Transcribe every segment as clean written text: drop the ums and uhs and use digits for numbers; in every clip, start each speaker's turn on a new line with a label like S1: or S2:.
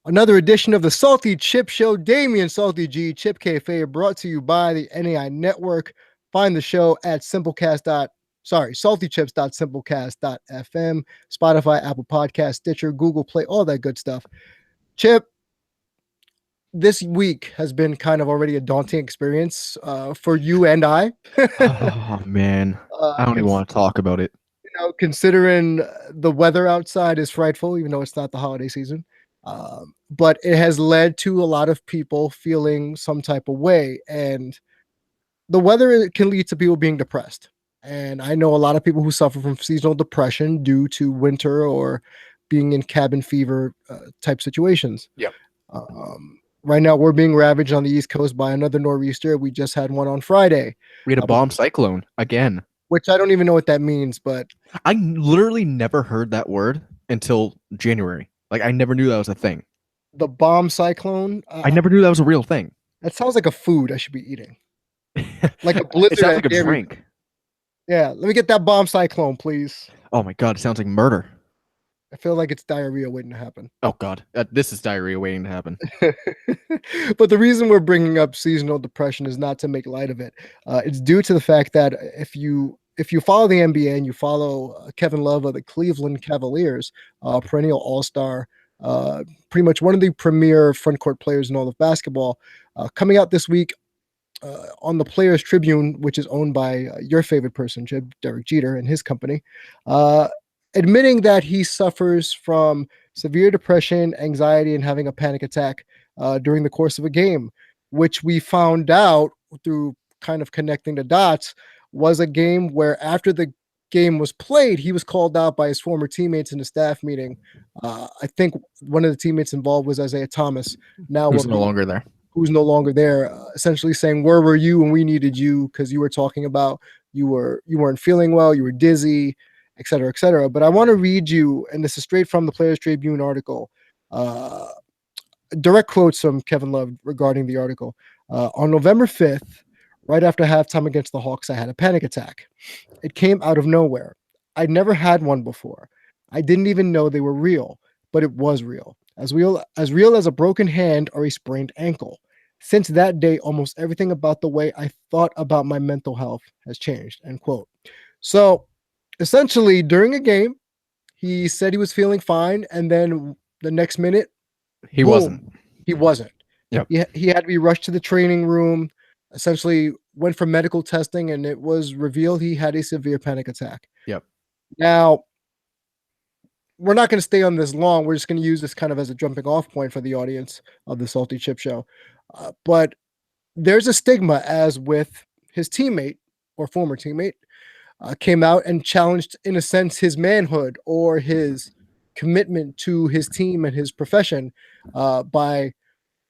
S1: Another edition of the Sawlty Chip Show. Damian Salty G, Chip Cafe, brought to you by the NAI Network. Find the show at saltychips.simplecast.fm, Spotify, Apple Podcast, Stitcher, Google Play, all that good stuff. Chip, this week has been kind of already a daunting experience for you and I.
S2: Oh man, I don't even want to talk about it.
S1: Considering the weather outside is frightful, even though it's not the holiday season. But it has led to a lot of people feeling some type of way. And the weather can lead to people being depressed. And I know a lot of people who suffer from seasonal depression due to winter or being in cabin fever type situations.
S2: Yeah.
S1: Right now, we're being ravaged on the East Coast by another nor'easter. We just had one on Friday.
S2: We had a bomb cyclone again.
S1: Which I don't even know what that means, but
S2: I literally never heard that word until January. Like I never knew that was a thing.
S1: The bomb cyclone.
S2: I never knew that was a real thing.
S1: That sounds like a food I should be eating. Like a blizzard.
S2: It sounds like a drink.
S1: Yeah, let me get that bomb cyclone, please.
S2: Oh my god, it sounds like murder.
S1: I feel like it's diarrhea waiting to happen.
S2: Oh god, this is diarrhea waiting to happen.
S1: But the reason we're bringing up seasonal depression is not to make light of it. It's due to the fact that if you follow the NBA and you follow Kevin Love of the Cleveland Cavaliers, perennial All-Star, pretty much one of the premier front court players in all of basketball, coming out this week on the Players Tribune, which is owned by your favorite person, Derek Jeter, and his company, admitting that he suffers from severe depression, anxiety, and having a panic attack during the course of a game, which we found out through kind of connecting the dots was a game where after the game was played, he was called out by his former teammates in the staff meeting. I think one of the teammates involved was Isaiah Thomas. Now
S2: who's no longer there.
S1: Who's no longer there, essentially saying, "Where were you when we needed you?" Because you were talking about you weren't feeling well, you were dizzy, et cetera, et cetera. But I want to read you, and this is straight from the Players Tribune article. Direct quotes from Kevin Love regarding the article. On November 5th, right after halftime against the Hawks, I had a panic attack. It came out of nowhere. I'd never had one before. I didn't even know they were real, but it was real. As real as a broken hand or a sprained ankle. Since that day, almost everything about the way I thought about my mental health has changed, end quote. So essentially, during a game, he said he was feeling fine, and then the next minute,
S2: he wasn't.
S1: He wasn't.
S2: Yep.
S1: He had to be rushed to the training room, essentially went for medical testing, and it was revealed he had a severe panic attack.
S2: Yep.
S1: Now, we're not going to stay on this long. We're just going to use this kind of as a jumping off point for the audience of the Sawlty Chip Show. But there's a stigma, as with his teammate or former teammate, came out and challenged, in a sense, his manhood or his commitment to his team and his profession by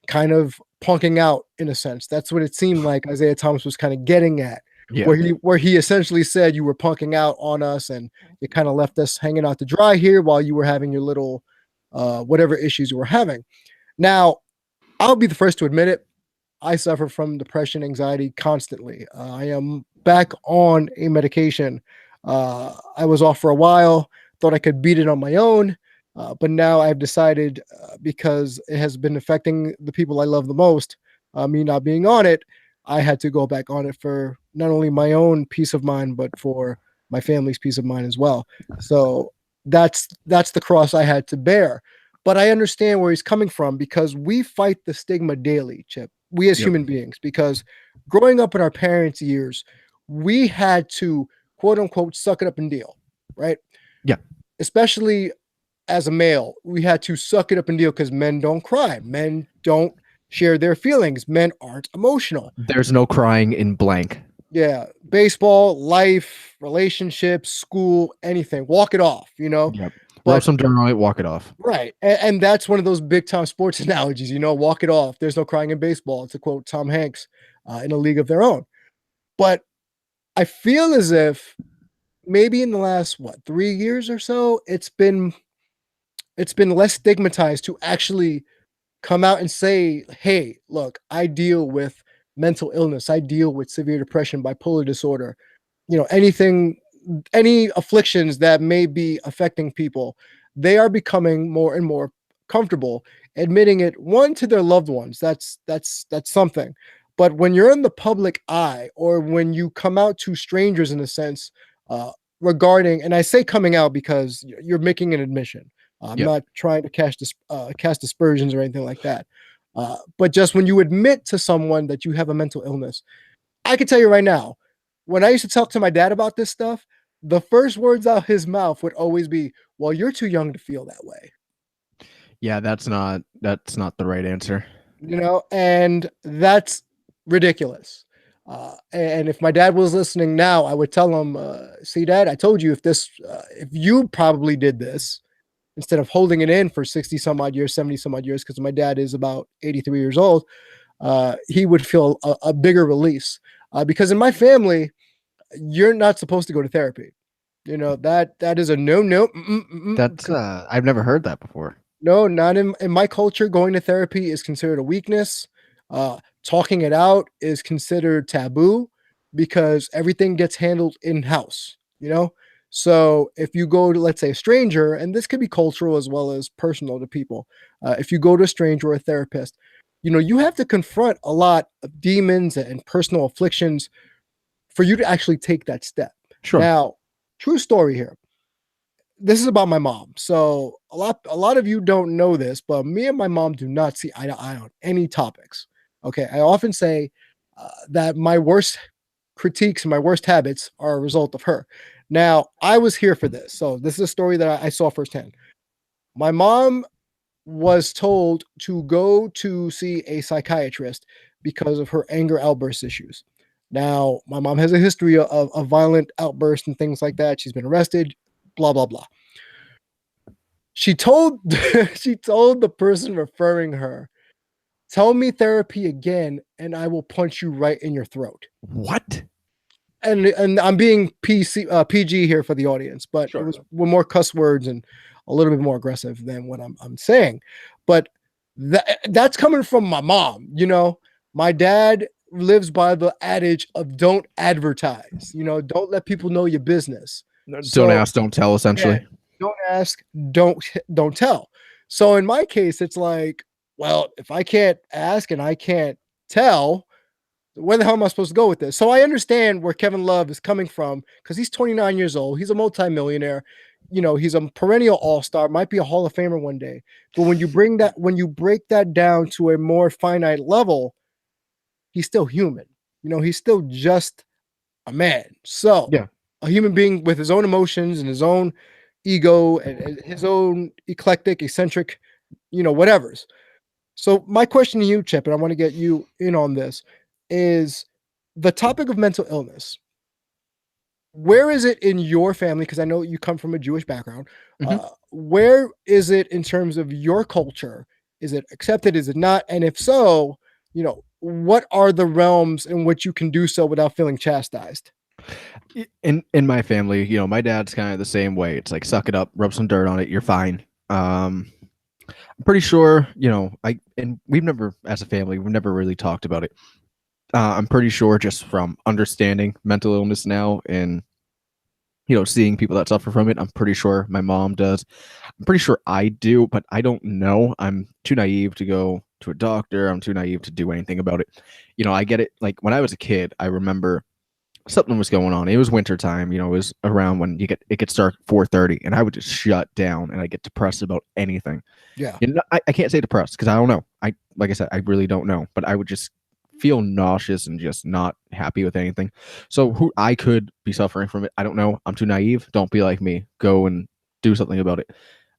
S1: kind of punking out, in a sense. That's what it seemed like Isaiah Thomas was kind of getting at. Yeah. Where he essentially said, you were punking out on us and you kind of left us hanging out to dry here while you were having your little whatever issues you were having. Now, I'll be the first to admit it. I suffer from depression, anxiety constantly. I am back on a medication. I was off for a while, thought I could beat it on my own, but now I've decided, because it has been affecting the people I love the most, me not being on it, I had to go back on it for not only my own peace of mind, but for my family's peace of mind as well. So that's the cross I had to bear. But I understand where he's coming from, because we fight the stigma daily, Chip. We as human beings, because growing up in our parents' years, we had to, quote unquote, suck it up and deal, right?
S2: Yeah.
S1: Especially as a male, we had to suck it up and deal because men don't cry. Men don't share their feelings. Men aren't emotional.
S2: There's no crying in blank.
S1: Yeah. Baseball, life, relationships, school, anything. Walk it off, you know?
S2: Yep. Rub some dirt on it, walk it off.
S1: Right. And that's one of those big time sports analogies, you know, walk it off. There's no crying in baseball, to quote Tom Hanks in A League of Their Own. But I feel as if maybe in the last, 3 years or so, it's been less stigmatized to actually come out and say, hey, look, I deal with mental illness. I deal with severe depression, bipolar disorder, you know, any afflictions that may be affecting people. They are becoming more and more comfortable admitting it, one, to their loved ones. That's something. But when you're in the public eye, or when you come out to strangers in a sense, uh, regarding, and I say coming out because you're making an admission. I'm
S2: Yeah.
S1: not trying to cast aspersions or anything like that. But just when you admit to someone that you have a mental illness, I can tell you right now, when I used to talk to my dad about this stuff, the first words out his mouth would always be, "Well, you're too young to feel that way."
S2: Yeah, that's not the right answer.
S1: And that's ridiculous. And if my dad was listening now, I would tell him, "See, Dad, I told you, if you probably did this instead of holding it in for 60 some odd years, 70 some odd years, because my dad is about 83 years old, he would feel a bigger release. Because in my family, you're not supposed to go to therapy. That is a no, no,
S2: That's I've never heard that before.
S1: no, not in my culture. Going to therapy is considered a weakness. Talking it out is considered taboo because everything gets handled in house. So if you go to, let's say, a stranger, and this could be cultural as well as personal to people, if you go to a stranger or a therapist, you have to confront a lot of demons and personal afflictions for you to actually take that step.
S2: Sure.
S1: Now, true story here. This is about my mom. So a lot of you don't know this, but me and my mom do not see eye to eye on any topics. Okay, I often say that my worst critiques and my worst habits are a result of her. Now, I was here for this, so this is a story that I saw firsthand. My mom was told to go to see a psychiatrist because of her anger outburst issues. Now, my mom has a history of violent outbursts and things like that. She's been arrested, blah blah blah. She told she told the person referring her, "Tell me therapy again, and I will punch you right in your throat."
S2: What?
S1: And I'm being PG here for the audience, but it
S2: Sure.
S1: was with more cuss words and a little bit more aggressive than what I'm saying. But that's coming from my mom. My dad lives by the adage of don't advertise. Don't let people know your business.
S2: Don't
S1: So
S2: ask, don't tell,
S1: yeah,
S2: essentially.
S1: don't ask, don't tell. So in my case, it's like, well, if I can't ask and I can't tell, where the hell am I supposed to go with this? So I understand where Kevin Love is coming from because he's 29 years old. He's a multimillionaire. He's a perennial all-star, might be a Hall of Famer one day. But when you break that down to a more finite level, he's still human. He's still just a man. So
S2: Yeah.
S1: a human being with his own emotions and his own ego and his own eclectic, eccentric, whatever's. So my question to you, Chip, and I want to get you in on this, is the topic of mental illness. Where is it in your family? Because I know you come from a Jewish background.
S2: Mhm.
S1: Where is it in terms of your culture? Is it accepted? Is it not? And if so, what are the realms in which you can do so without feeling chastised?
S2: In my family, my dad's kind of the same way. It's like suck it up, rub some dirt on it, you're fine. I'm pretty sure, and we've never, as a family, we've never really talked about it. I'm pretty sure just from understanding mental illness now and seeing people that suffer from it, I'm pretty sure my mom does. I'm pretty sure I do, but I don't know. I'm too naive to go to a doctor. I'm too naive to do anything about it. I get it. Like when I was a kid, I remember something was going on. It was winter time. It was around when it gets dark 4:30, and I would just shut down and I get depressed about anything.
S1: Yeah.
S2: I can't say depressed because I don't know. Like I said, I really don't know. But I would just feel nauseous and just not happy with anything. So who I could be suffering from it, I don't know. I'm too naive. Don't be like me. Go and do something about it.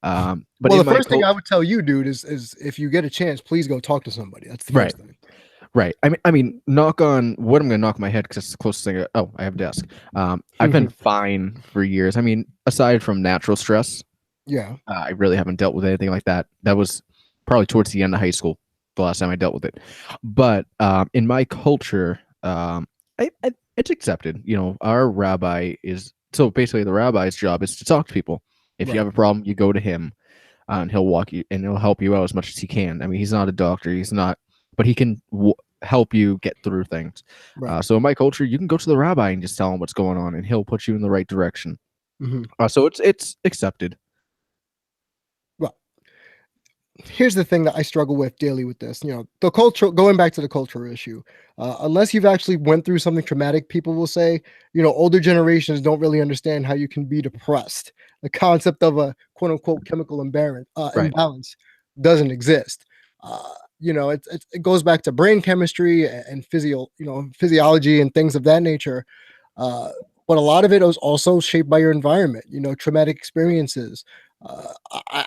S2: But
S1: Well,
S2: in
S1: the
S2: my
S1: first thing I would tell you, dude, is if you get a chance, please go talk to somebody. That's the
S2: right,
S1: first thing.
S2: right. I mean, knock on what I'm gonna knock my head because it's the closest thing. Oh, I have a desk. I've been fine for years. I mean, aside from natural stress,
S1: Yeah.
S2: I really haven't dealt with anything like that. That was probably towards the end of high school, the last time I dealt with it. But in my culture, it's accepted. Our rabbi is so basically the rabbi's job is to talk to people. If you
S1: Right.
S2: have a problem, you go to him, and he'll walk you and he'll help you out as much as he can. I mean, he's not a doctor, he's not, but he can help you get through things.
S1: Right.
S2: So in my culture, you can go to the rabbi and just tell him what's going on, and he'll put you in the right direction.
S1: Hmm.
S2: So it's accepted.
S1: Well, here's the thing that I struggle with daily with this. The cultural, going back to the cultural issue, unless you've actually went through something traumatic, people will say, older generations don't really understand how you can be depressed. The concept of a quote unquote chemical
S2: Right.
S1: imbalance doesn't exist. It goes back to brain chemistry and physiology and things of that nature. Uh, but a lot of it is also shaped by your environment, traumatic experiences.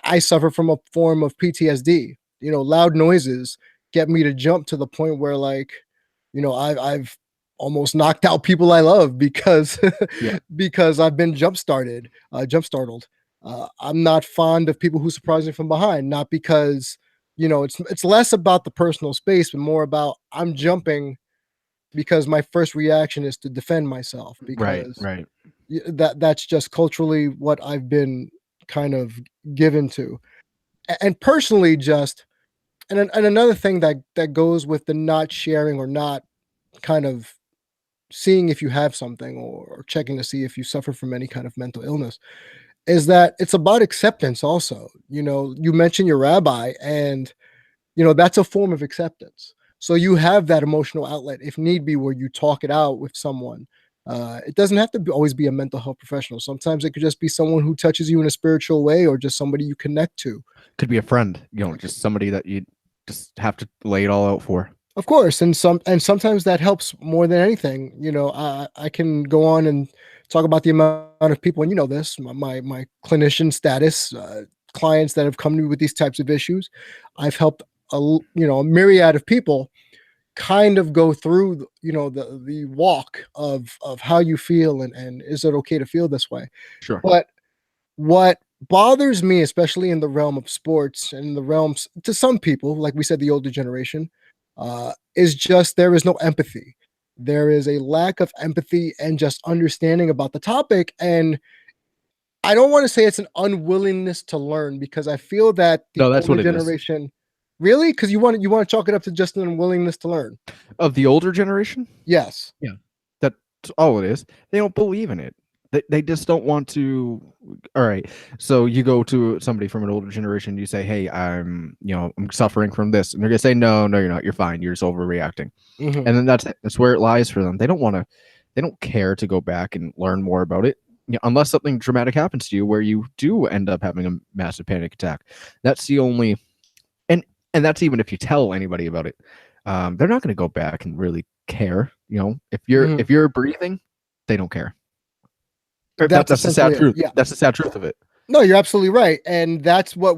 S1: I suffer from a form of PTSD. Loud noises get me to jump to the point where, like, I've almost knocked out people I love because
S2: Yeah.
S1: because I've been jump startled. I'm not fond of people who surprise me from behind, not because it's less about the personal space, but more about I'm jumping because my first reaction is to defend myself
S2: Right.
S1: because
S2: Right.
S1: that's just culturally what I've been kind of given to. And personally, just and another thing that goes with the not sharing or not kind of seeing if you have something or checking to see if you suffer from any kind of mental illness is that it's about acceptance also. You mentioned your rabbi, and that's a form of acceptance. So you have that emotional outlet if need be where you talk it out with someone. It doesn't have to always be a mental health professional. Sometimes it could just be someone who touches you in a spiritual way or just somebody you connect to.
S2: Could be a friend, just somebody that you just have to lay it all out for.
S1: Of course, and sometimes that helps more than anything. I can go on and talk about the amount of people, and this, my clinician status, clients that have come to me with these types of issues. I've helped a myriad of people kind of go through the walk of how you feel and is it okay to feel this way.
S2: Sure.
S1: But what bothers me, especially in the realm of sports and in the realms to some people, like we said, the older generation, is just there is no empathy. There is a lack of empathy and just understanding about the topic. And I don't want to say it's an unwillingness to learn because I feel that the
S2: No, that's
S1: older
S2: what it is.
S1: generation really, because you want to chalk it up to just an unwillingness to learn.
S2: Of the older generation?
S1: Yes.
S2: Yeah. That's all it is. They don't believe in it. They just don't want to. All right. So you go to somebody from an older generation, you say, "Hey, I'm suffering from this," and they're gonna say, "No, no, you're not. You're fine. You're just overreacting."
S1: Hmm.
S2: And then that's it. That's where it lies for them. They don't want to. They don't care to go back and learn more about it, unless something dramatic happens to you where you do end up having a massive panic attack. That's the only, and and that's even if you tell anybody about it. They're not going to go back and really care. If you're
S1: Hmm.
S2: if you're breathing, they don't care.
S1: That's
S2: That's the sad
S1: essentially it.
S2: truth.
S1: Yeah.
S2: That's the sad truth of it.
S1: No, you're absolutely right. And that's what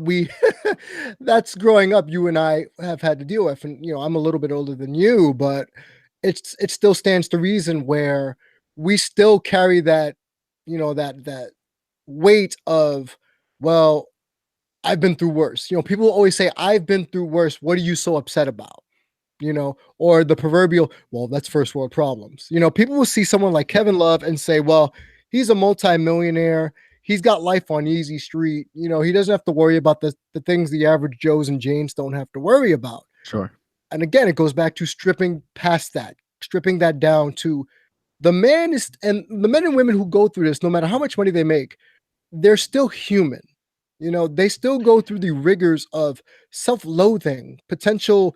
S1: that's growing up, you and I have had to deal with. And, I'm a little bit older than you, but it still stands to reason where we still carry that weight of, well, I've been through worse. People always say, I've been through worse. What are you so upset about? Or the proverbial, well, that's first world problems. People will see someone like
S2: Yeah,
S1: Kevin Love and say, well, he's a multimillionaire. He's got life on easy street. He doesn't have to worry about the things the average Joes and Janes don't have to worry about.
S2: sure.
S1: And again, it goes back to stripping past that, stripping that down to the man is, and the men and women who go through this, no matter how much money they make, they're still human. They still go through the rigors of self-loathing, potential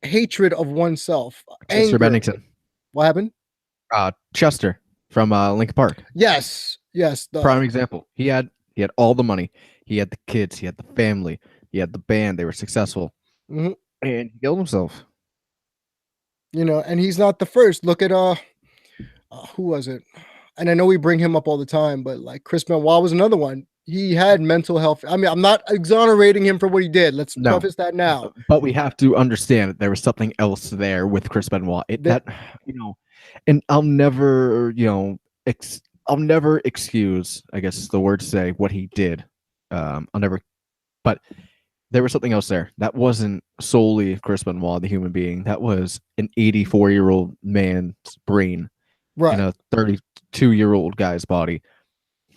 S1: hatred of oneself,
S2: Chester
S1: anger.
S2: Bennington,
S1: What happened?
S2: Chester from Lincoln Park,
S1: Yes, yes.
S2: prime example. He had all the money. He had the kids. He had the family. He had the band. They were successful,
S1: Mhm.
S2: and he killed himself.
S1: And he's not the first. Look at who was it? And I know we bring him up all the time, but like Chris Benoit was another one. He had mental health. I mean, I'm not exonerating him for what he did. Let's
S2: No,
S1: preface that now.
S2: but we have to understand that there was something else there with Chris Benoit.
S1: That
S2: And I'll never excuse, I guess is the word to say, what he did. I'll never, but there was something else there. That wasn't solely Chris Benoit, the human being. That was an 84-year-old man's brain in
S1: right,
S2: a 32-year-old guy's body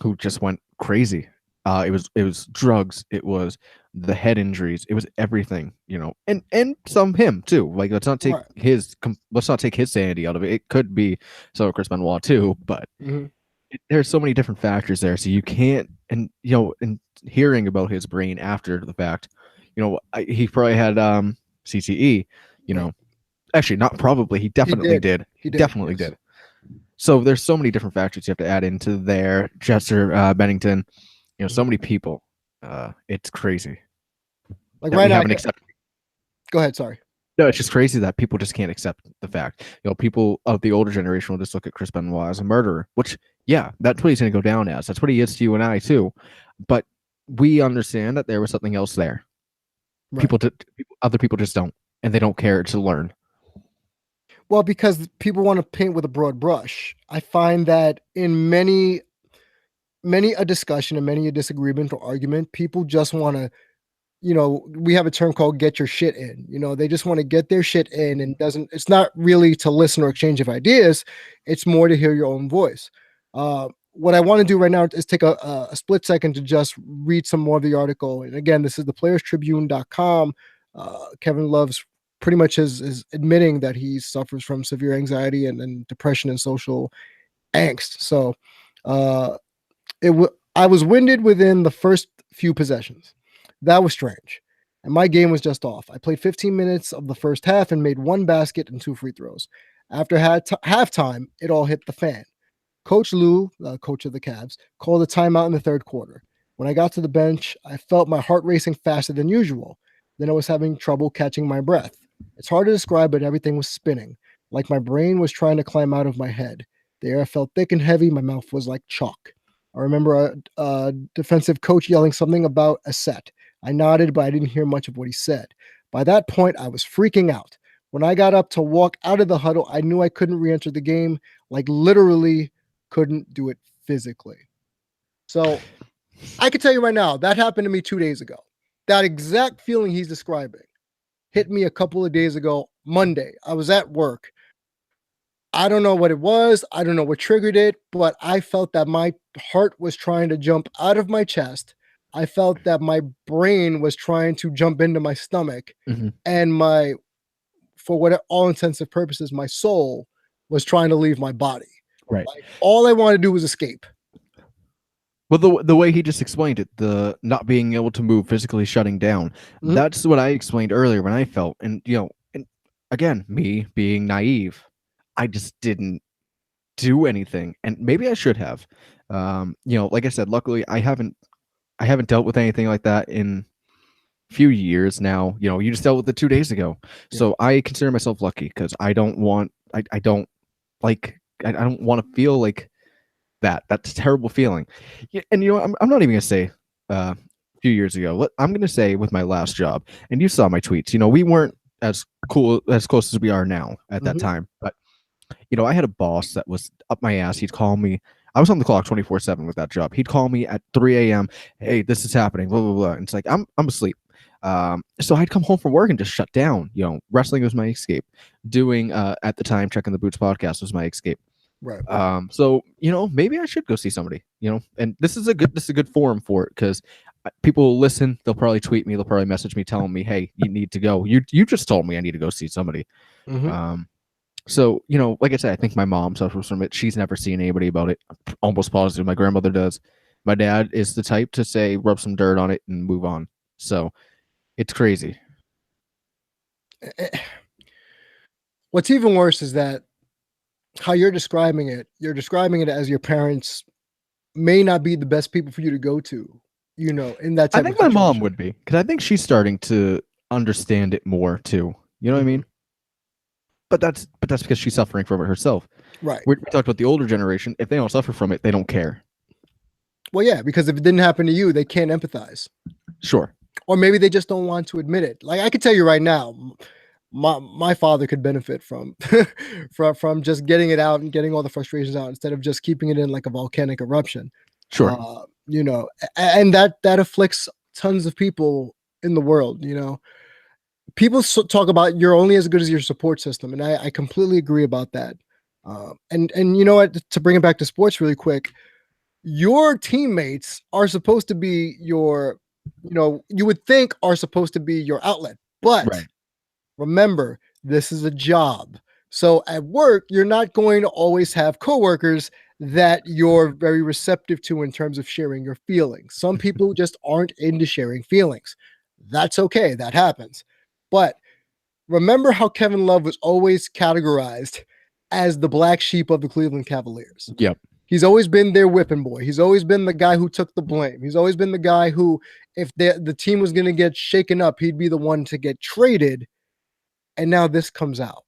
S2: who just went crazy. It was drugs. It was the head injuries. It was everything, and some him too. Like
S1: right.
S2: let's not take his sanity out of it. It could be so Chris Benoit too, but
S1: Mhm.
S2: there's so many different factors there. So you can't, and hearing about his brain after the fact, He probably had CTE. You
S1: Right.
S2: know, actually, not probably. He
S1: He
S2: definitely
S1: did.
S2: did.
S1: He
S2: He
S1: did.
S2: definitely
S1: Yes.
S2: did. So there's so many different factors you have to add into there. Chester Bennington, so
S1: Mhm.
S2: many people. It's crazy
S1: Like
S2: that
S1: right
S2: we
S1: now,
S2: haven't accepted.
S1: go ahead. Sorry.
S2: No, it's just crazy that people just can't accept the fact. People of the older generation will just look at Chris Benoit as a murderer, which, yeah, that's what he's going to go down as. That's what he is to you and I too. But we understand that there was something else there.
S1: Right.
S2: Other people just don't, and they don't care to learn.
S1: Well, because people want to paint with a broad brush. I find that in many a discussion and many a disagreement or argument, people just want to, we have a term called get your shit in. They just want to get their shit in, and it's not really to listen or exchange of ideas. It's more to hear your own voice. What I want to do right now is take a split second to just read some more of the article. And again, this is thePlayersTribune.com. Kevin Love's pretty much is admitting that he suffers from severe anxiety and depression and social angst. So uh, I was winded within the first few possessions. That was strange. And my game was just off. I played 15 minutes of the first half and made one basket and two free throws. After halftime, it all hit the fan. Coach Lou, coach of the Cavs, called a timeout in the third quarter. When I got to the bench, I felt my heart racing faster than usual. Then I was having trouble catching my breath. It's hard to describe, but everything was spinning, like my brain was trying to climb out of my head. The air felt thick and heavy. My mouth was like chalk. I remember a defensive coach yelling something about a set. I nodded, but I didn't hear much of what he said. By that point, I was freaking out. When I got up to walk out of the huddle, I knew I couldn't re enter the game, like literally couldn't do it physically. So I can tell you right now, that happened to me 2 days ago. That exact feeling he's describing hit me a couple of days ago, Monday. I was at work. I don't know what it was. I don't know what triggered it, but I felt that my heart was trying to jump out of my chest. I felt that my brain was trying to jump into my stomach,
S2: Mm-hmm.
S1: and for what all intensive purposes, my soul was trying to leave my body.
S2: Right.
S1: Like all I wanted to do was escape.
S2: Well, the way he just explained it, the not being able to move, physically shutting down,
S1: Mhm.
S2: that's what I explained earlier when I felt. And, and again, me being naive, I just didn't do anything. And maybe I should have. Like I said, luckily I haven't dealt with anything like that in a few years now. You just dealt with it 2 days ago.
S1: Yeah.
S2: So I consider myself lucky because I don't I don't want to feel like that's a terrible feeling. Yeah, and I'm not even gonna say a few years ago. I'm gonna say with my last job, and you saw my tweets. We weren't as close as we are now at that
S1: Mhm.
S2: time. But I had a boss that was up my ass. He'd call me. I was on the clock 24/7 with that job. He'd call me at 3 a.m. Hey, this is happening. Blah blah blah. And it's like I'm asleep. So I'd come home from work and just shut down. Wrestling was my escape. Doing at the time checking the boots podcast was my escape.
S1: Right.
S2: So maybe I should go see somebody. And this is a good forum for it because people will listen. They'll probably tweet me. They'll probably message me telling me, "Hey, you need to go. You just told me I need to go see somebody."
S1: Mhm.
S2: So like I said, I think my mom suffers from it. She's never seen anybody about it. I'm almost positive my grandmother does. My dad is the type to say, rub some dirt on it and move on. So it's crazy.
S1: What's even worse is that how you're describing it as your parents may not be the best people for you to go to, in that
S2: I
S1: type of
S2: think my mom
S1: situation.
S2: would be because I think she's starting to understand it more too. You know what I
S1: Mhm.
S2: mean? But that's because she's suffering from it herself.
S1: Right.
S2: We talked about the older generation. If they don't suffer from it, they don't care.
S1: Well, yeah, because if it didn't happen to you, they can't empathize.
S2: Sure.
S1: Or maybe they just don't want to admit it. Like I could tell you right now, my father could benefit from from just getting it out and getting all the frustrations out instead of just keeping it in like a volcanic eruption.
S2: Sure.
S1: And that afflicts tons of people in the world. People talk about you're only as good as your support system, and I completely agree about that. And you know what? To bring it back to sports really quick, your teammates are supposed to be you would think are supposed to be your outlet, but
S2: Right.
S1: remember, this is a job. So at work, you're not going to always have coworkers that you're very receptive to in terms of sharing your feelings. Some people just aren't into sharing feelings. That's okay. That happens. But remember how Kevin Love was always categorized as the black sheep of the Cleveland Cavaliers.
S2: Yep.
S1: He's always been their whipping boy. He's always been the guy who took the blame. He's always been the guy who, if the team was going to get shaken up, he'd be the one to get traded. And now this comes out.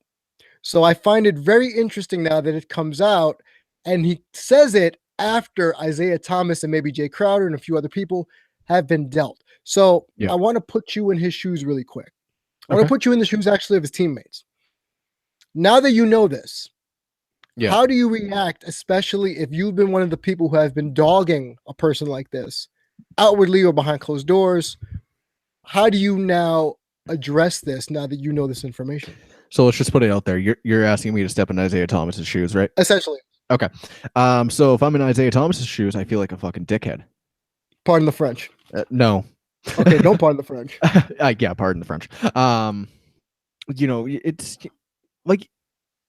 S1: So I find it very interesting now that it comes out and he says it after Isaiah Thomas and maybe Jay Crowder and a few other people have been dealt. So
S2: Yeah.
S1: I want to put you in his shoes really quick. I want
S2: Okay.
S1: to put you in the shoes actually of his teammates. Now that you know this,
S2: Yeah.
S1: how do you react, especially if you've been one of the people who have been dogging a person like this, outwardly or behind closed doors? How do you now address this now that you know this information?
S2: So let's just put it out there. You're asking me to step in Isaiah Thomas's shoes, right?
S1: Essentially,
S2: Okay. So if I'm in Isaiah Thomas's shoes, I feel like a fucking dickhead.
S1: pardon the French.
S2: No.
S1: Okay, don't pardon the French.
S2: Yeah, pardon the French. It's like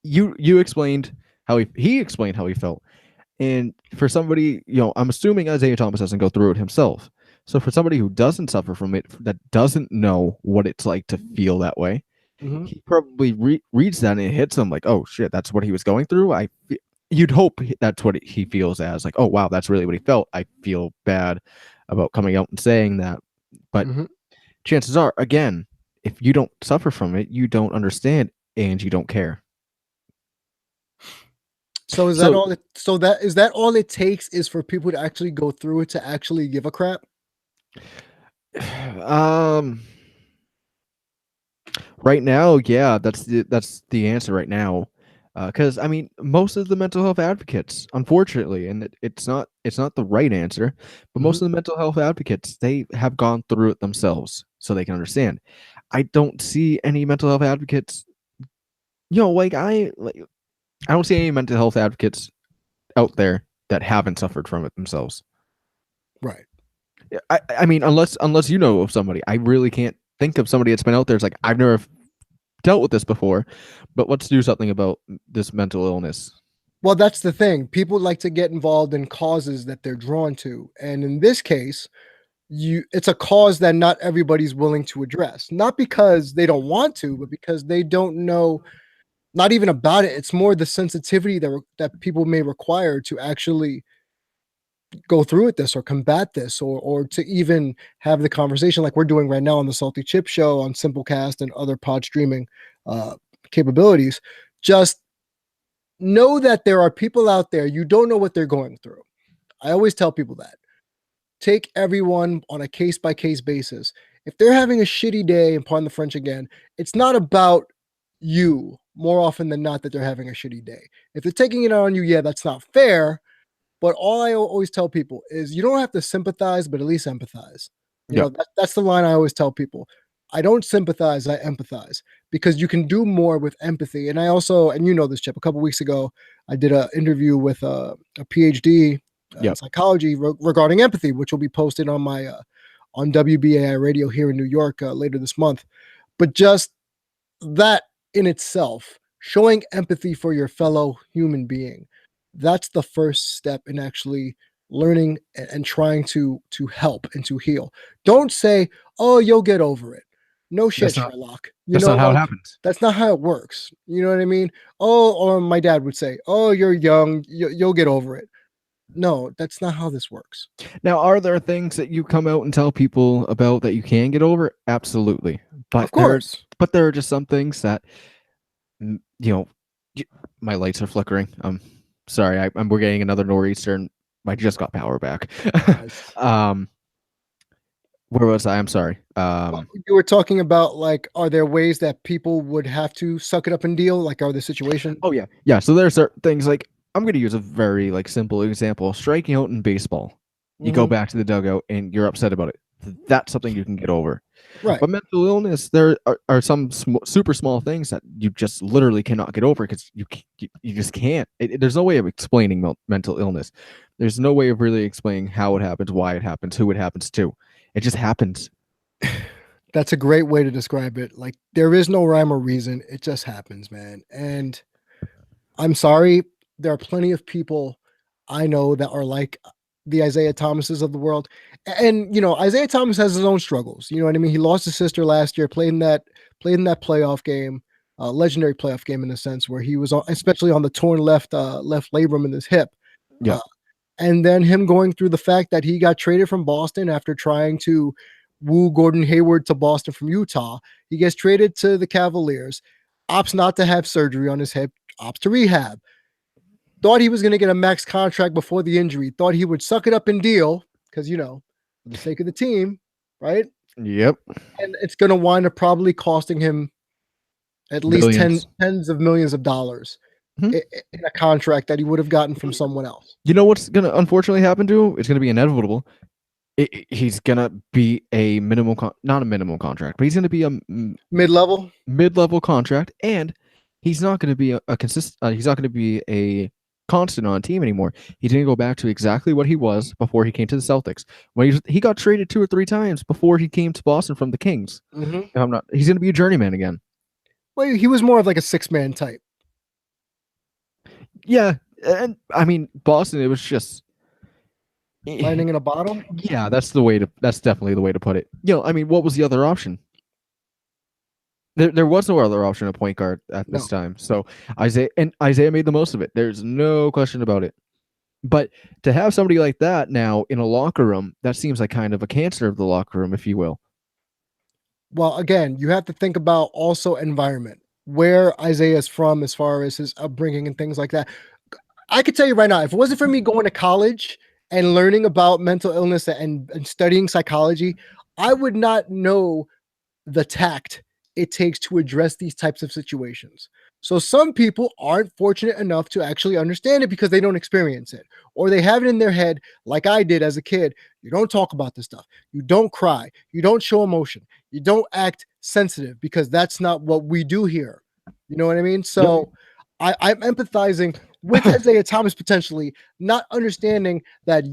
S2: you explained how he explained how he felt. And for somebody, I'm assuming Isaiah Thomas doesn't go through it himself. So for somebody who doesn't suffer from it, that doesn't know what it's like to feel that way, he probably reads that and it hits him like, oh shit, that's what he was going through. You'd hope that's what he feels as, like, oh wow, that's really what he felt. I feel bad about coming out and saying that, but chances are, again, if you don't suffer from it, you don't understand and you don't care.
S1: So is that all? Is that all it takes is for people to actually go through it to actually give a crap?
S2: Right now, yeah, that's the answer right now. Because I mean, most of the mental health advocates, unfortunately, and it's not the right answer, but most of the mental health advocates, they have gone through it themselves, so they can understand. I don't see any mental health advocates. I don't see any mental health advocates out there that haven't suffered from it themselves.
S1: Right.
S2: I mean, unless you know of somebody, I really can't think of somebody that's been out there. It's like, I've never dealt with this before, but let's do something about this mental illness.
S1: Well, that's the thing. People like to get involved in causes that they're drawn to. And in this case, it's a cause that not everybody's willing to address. Not because they don't want to, but because they don't know not even about it. It's more the sensitivity that people may require to actually go through with this or combat this or to even have the conversation like we're doing right now on the Sawlty Chip show on Simplecast and other pod streaming capabilities. Just know that there are people out there, you don't know what they're going through. I always tell people that. Take everyone on a case-by-case basis. If they're having a shitty day, and pardon the French again, it's not about you more often than not that they're having a shitty day. If they're taking it on you, yeah, that's not fair. But all I always tell people is you don't have to sympathize, but at least empathize. You know, that's the line I always tell people. I don't sympathize, I empathize because you can do more with empathy. And I also, and you know this, Chip, a couple weeks ago, I did an interview with a PhD in psychology regarding empathy, which will be posted on my on WBAI radio here in New York later this month. But just that in itself, showing empathy for your fellow human being, that's the first step in actually learning and trying to help and to heal. Don't say, "Oh, you'll get over it." No shit, Sherlock.
S2: That's not how it happens.
S1: That's not how it works. You know what I mean? Oh, or my dad would say, "Oh, you're young. You'll get over it." No, that's not how this works.
S2: Now, are there things that you come out and tell people about that you can get over? Absolutely. But
S1: of course.
S2: There are just some things that, my lights are flickering. Sorry, we're getting another nor'easter. I just got power back.
S1: Nice.
S2: Where was I? I'm sorry.
S1: You were talking about like, are there ways that people would have to suck it up and deal? Like, are there situations?
S2: Oh yeah. So there are certain things like I'm going to use a very simple example: striking out in baseball. You go back to the dugout and you're upset about it. That's something you can get over.
S1: Right.
S2: But mental illness, there are some super small things that you just literally cannot get over because you just can't. There's no way of explaining mental illness. There's no way of really explaining how it happens, why it happens, who it happens to. It just happens.
S1: That's a great way to describe it. Like, there is no rhyme or reason. It just happens, man. And I'm sorry. There are plenty of people I know that are like the Isaiah Thomases of the world. And Isaiah Thomas has his own struggles. You know what I mean? He lost his sister last year, played in that playoff game, legendary playoff game in a sense where he was especially on the torn left labrum in his hip.
S2: Yeah.
S1: Uh, and then him going through the fact that he got traded from Boston after trying to woo Gordon Hayward to Boston from Utah. He gets traded to the Cavaliers, opts not to have surgery on his hip, opts to rehab. Thought he was going to get a max contract before the injury. Thought he would suck it up and deal because, for the sake of the team, right?
S2: Yep.
S1: And it's going to wind up probably costing him at least
S2: Millions.
S1: tens of millions of dollars
S2: Mhm.
S1: in a contract that he would have gotten from someone else.
S2: You know what's gonna unfortunately happen to him? It's gonna be inevitable. He's gonna be a not a minimum contract, but he's gonna be a
S1: Mid-level?
S2: mid-level contract, and he's not gonna be a consistent. He's not gonna be a constant on a team anymore. He's gonna go back to exactly what he was before he came to the Celtics. When he got traded 2 or 3 times before he came to Boston from the Kings.
S1: Mm-hmm.
S2: If I'm not. He's gonna be a journeyman again.
S1: Well, he was more of like a six-man type.
S2: Yeah, and I mean Boston. It was just
S1: Lightning in a bottle?
S2: yeah. That's definitely the way to put it. I mean, what was the other option? There was no other option at point guard at this time. So Isaiah made the most of it. There's no question about it. But to have somebody like that now in a locker room, that seems like kind of a cancer of the locker room, if you will.
S1: Well, again, you have to think about also environment, where Isaiah's from as far as his upbringing and things like that. I could tell you right now, if it wasn't for me going to college and learning about mental illness and studying psychology, I would not know the tact it takes to address these types of situations. So some people aren't fortunate enough to actually understand it because they don't experience it, or they have it in their head like I did as a kid. You don't talk about this stuff. You don't cry. You don't show emotion. You don't act sensitive because that's not what we do here. You know what I mean? So I'm empathizing with Isaiah Thomas potentially not understanding that,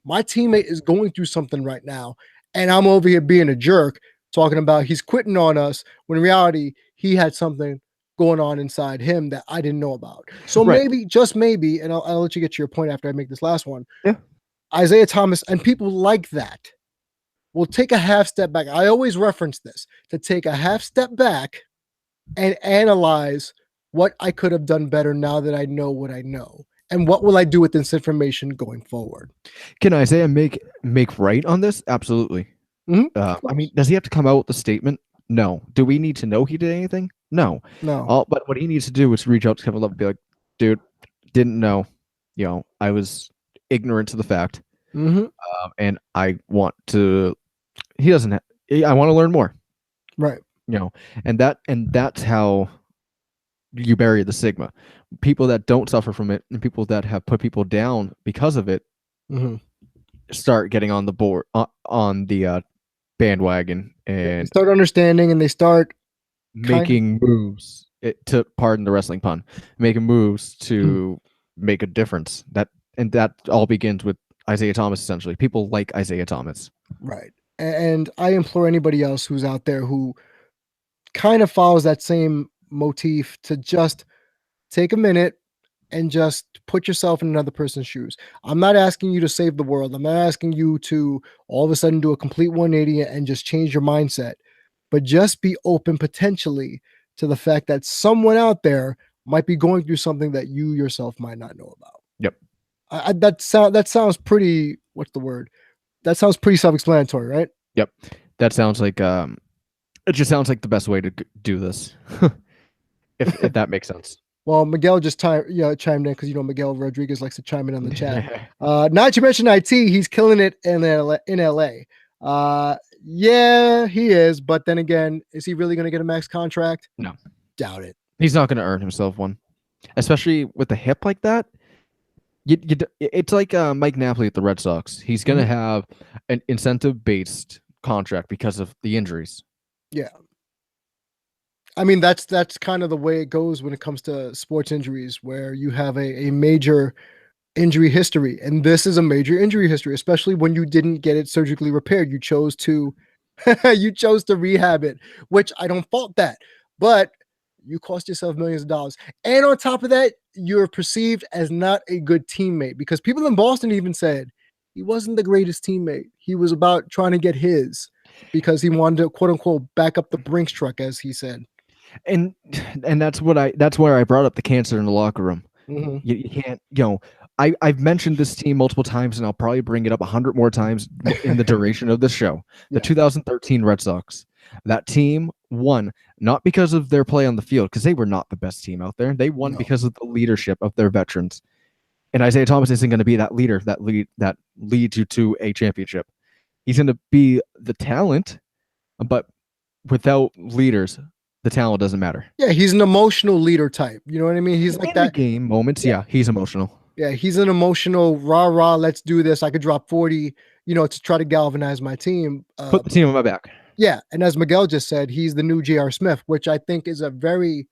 S1: my teammate is going through something right now, and I'm over here being a jerk talking about he's quitting on us when in reality he had something going on inside him that I didn't know about. So
S2: Right.
S1: maybe, just maybe, and I'll let you get to your point after I make this last one.
S2: Yeah.
S1: Isaiah Thomas and people like that will take a half step back. I always reference this, to take a half step back and analyze what I could have done better now that I know what I know. And what will I do with this information going forward?
S2: Can Isaiah make right on this? Absolutely. I mean, does he have to come out with a statement? No. Do we need to know he did anything? No. But what he needs to do is reach out to Kevin Love and be like, dude, didn't know. I was ignorant to the fact. And I want to. He doesn't. I want to learn more.
S1: Right.
S2: And that's how you bury the stigma. People that don't suffer from it and people that have put people down because of it start getting on the board on the bandwagon and
S1: they start understanding, and they start
S2: making moves to pardon the wrestling pun, making moves to make a difference. That all begins with Isaiah Thomas. Essentially, people like Isaiah Thomas.
S1: Right. And I implore anybody else who's out there who kind of follows that same motif to just take a minute and just put yourself in another person's shoes. I'm not asking you to save the world. I'm not asking you to all of a sudden do a complete 180 and just change your mindset, but just be open potentially to the fact that someone out there might be going through something that you yourself might not know about.
S2: Yep.
S1: That sounds pretty, what's the word? That sounds pretty self-explanatory, right?
S2: Yep. That sounds like it just sounds like the best way to do this. if that makes sense.
S1: Well, Miguel just chimed in because Miguel Rodriguez likes to chime in on the chat. Not to mention IT, he's killing it in LA. Yeah, he is. But then again, is he really going to get a max contract?
S2: No,
S1: doubt it.
S2: He's not going to earn himself one, especially with a hip like that. It's like Mike Napoli at the Red Sox. He's going to have an incentive-based contract because of the injuries.
S1: Yeah. I mean, that's kind of the way it goes when it comes to sports injuries, where you have a major injury history. And this is a major injury history, especially when you didn't get it surgically repaired. You chose to rehab it, which I don't fault that. But you cost yourself millions of dollars. And on top of that, you're perceived as not a good teammate, because people in Boston even said, he wasn't the greatest teammate. He was about trying to get his because he wanted to quote unquote back up the Brinks truck, as he said.
S2: And that's where I brought up the cancer in the locker room.
S1: Mm-hmm.
S2: You can't, I've mentioned this team multiple times, and I'll probably bring it up 100 more times in the duration of this show. The 2013 Red Sox. That team won not because of their play on the field, because they were not the best team out there. They won because of the leadership of their veterans. And Isaiah Thomas isn't going to be that leader that leads you to a championship. He's going to be the talent, but without leaders, the talent doesn't matter.
S1: Yeah, he's an emotional leader type. You know what I mean? He's like
S2: in
S1: that.
S2: The game moments, he's emotional.
S1: Yeah, he's an emotional rah, let's do this. I could drop 40, to try to galvanize my team.
S2: Put the team on my back.
S1: Yeah, and as Miguel just said, he's the new J.R. Smith, which I think is a very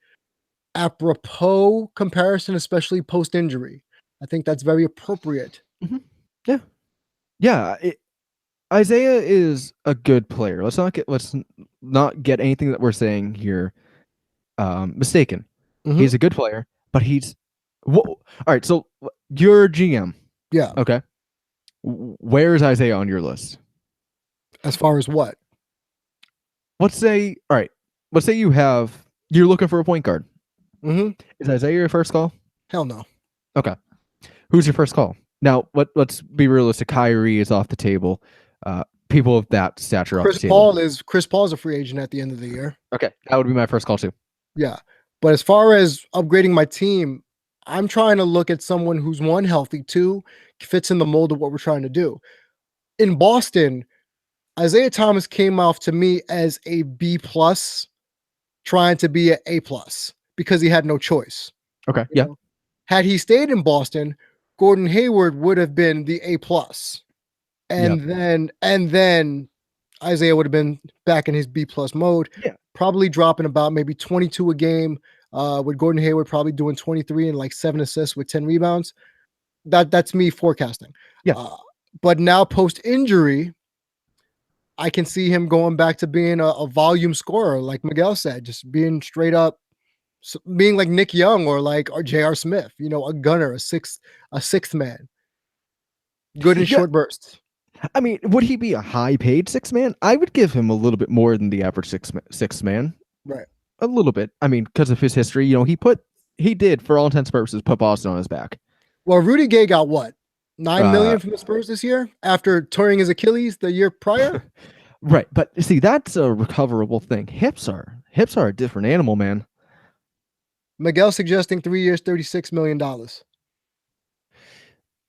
S1: apropos comparison, especially post-injury. I think that's very appropriate.
S2: Mm-hmm. Yeah. Yeah, Isaiah is a good player. Let's not get anything that we're saying here mistaken. Mm-hmm. He's a good player, but he's all right. So you're GM.
S1: Yeah.
S2: Okay. Where's Isaiah on your list?
S1: As far as what?
S2: Let's say you're looking for a point guard.
S1: Mm-hmm.
S2: Is Isaiah your first call?
S1: Hell no.
S2: Okay. Who's your first call? Now, let's be realistic. Kyrie is off the table. People of that stature off the table.
S1: Chris Paul's a free agent at the end of the year.
S2: Okay. That would be my first call too.
S1: Yeah. But as far as upgrading my team, I'm trying to look at someone who's one, healthy, two, fits in the mold of what we're trying to do. In Boston, Isaiah Thomas came off to me as a B+, trying to be an A+, because he had no choice.
S2: Okay. Yeah.
S1: Had he stayed in Boston, Gordon Hayward would have been the A+. And then Isaiah would have been back in his B+ mode.
S2: Yeah.
S1: Probably dropping about maybe 22 a game, with Gordon Hayward probably doing 23 and like 7 assists with 10 rebounds. That's me forecasting.
S2: Yeah.
S1: But now post-injury, I can see him going back to being a volume scorer, like Miguel said, just being straight up, being like Nick Young or J.R. Smith, a gunner, a sixth man. Good in short bursts.
S2: I mean, would he be a high-paid sixth man? I would give him a little bit more than the average sixth man.
S1: Right.
S2: A little bit. I mean, because of his history, he did, for all intents and purposes, put Boston on his back.
S1: Well, Rudy Gay got what? $9 million from the Spurs this year after tearing his Achilles the year prior?
S2: Right. But see, that's a recoverable thing. Hips are a different animal, man.
S1: Miguel suggesting 3 years, $36 million.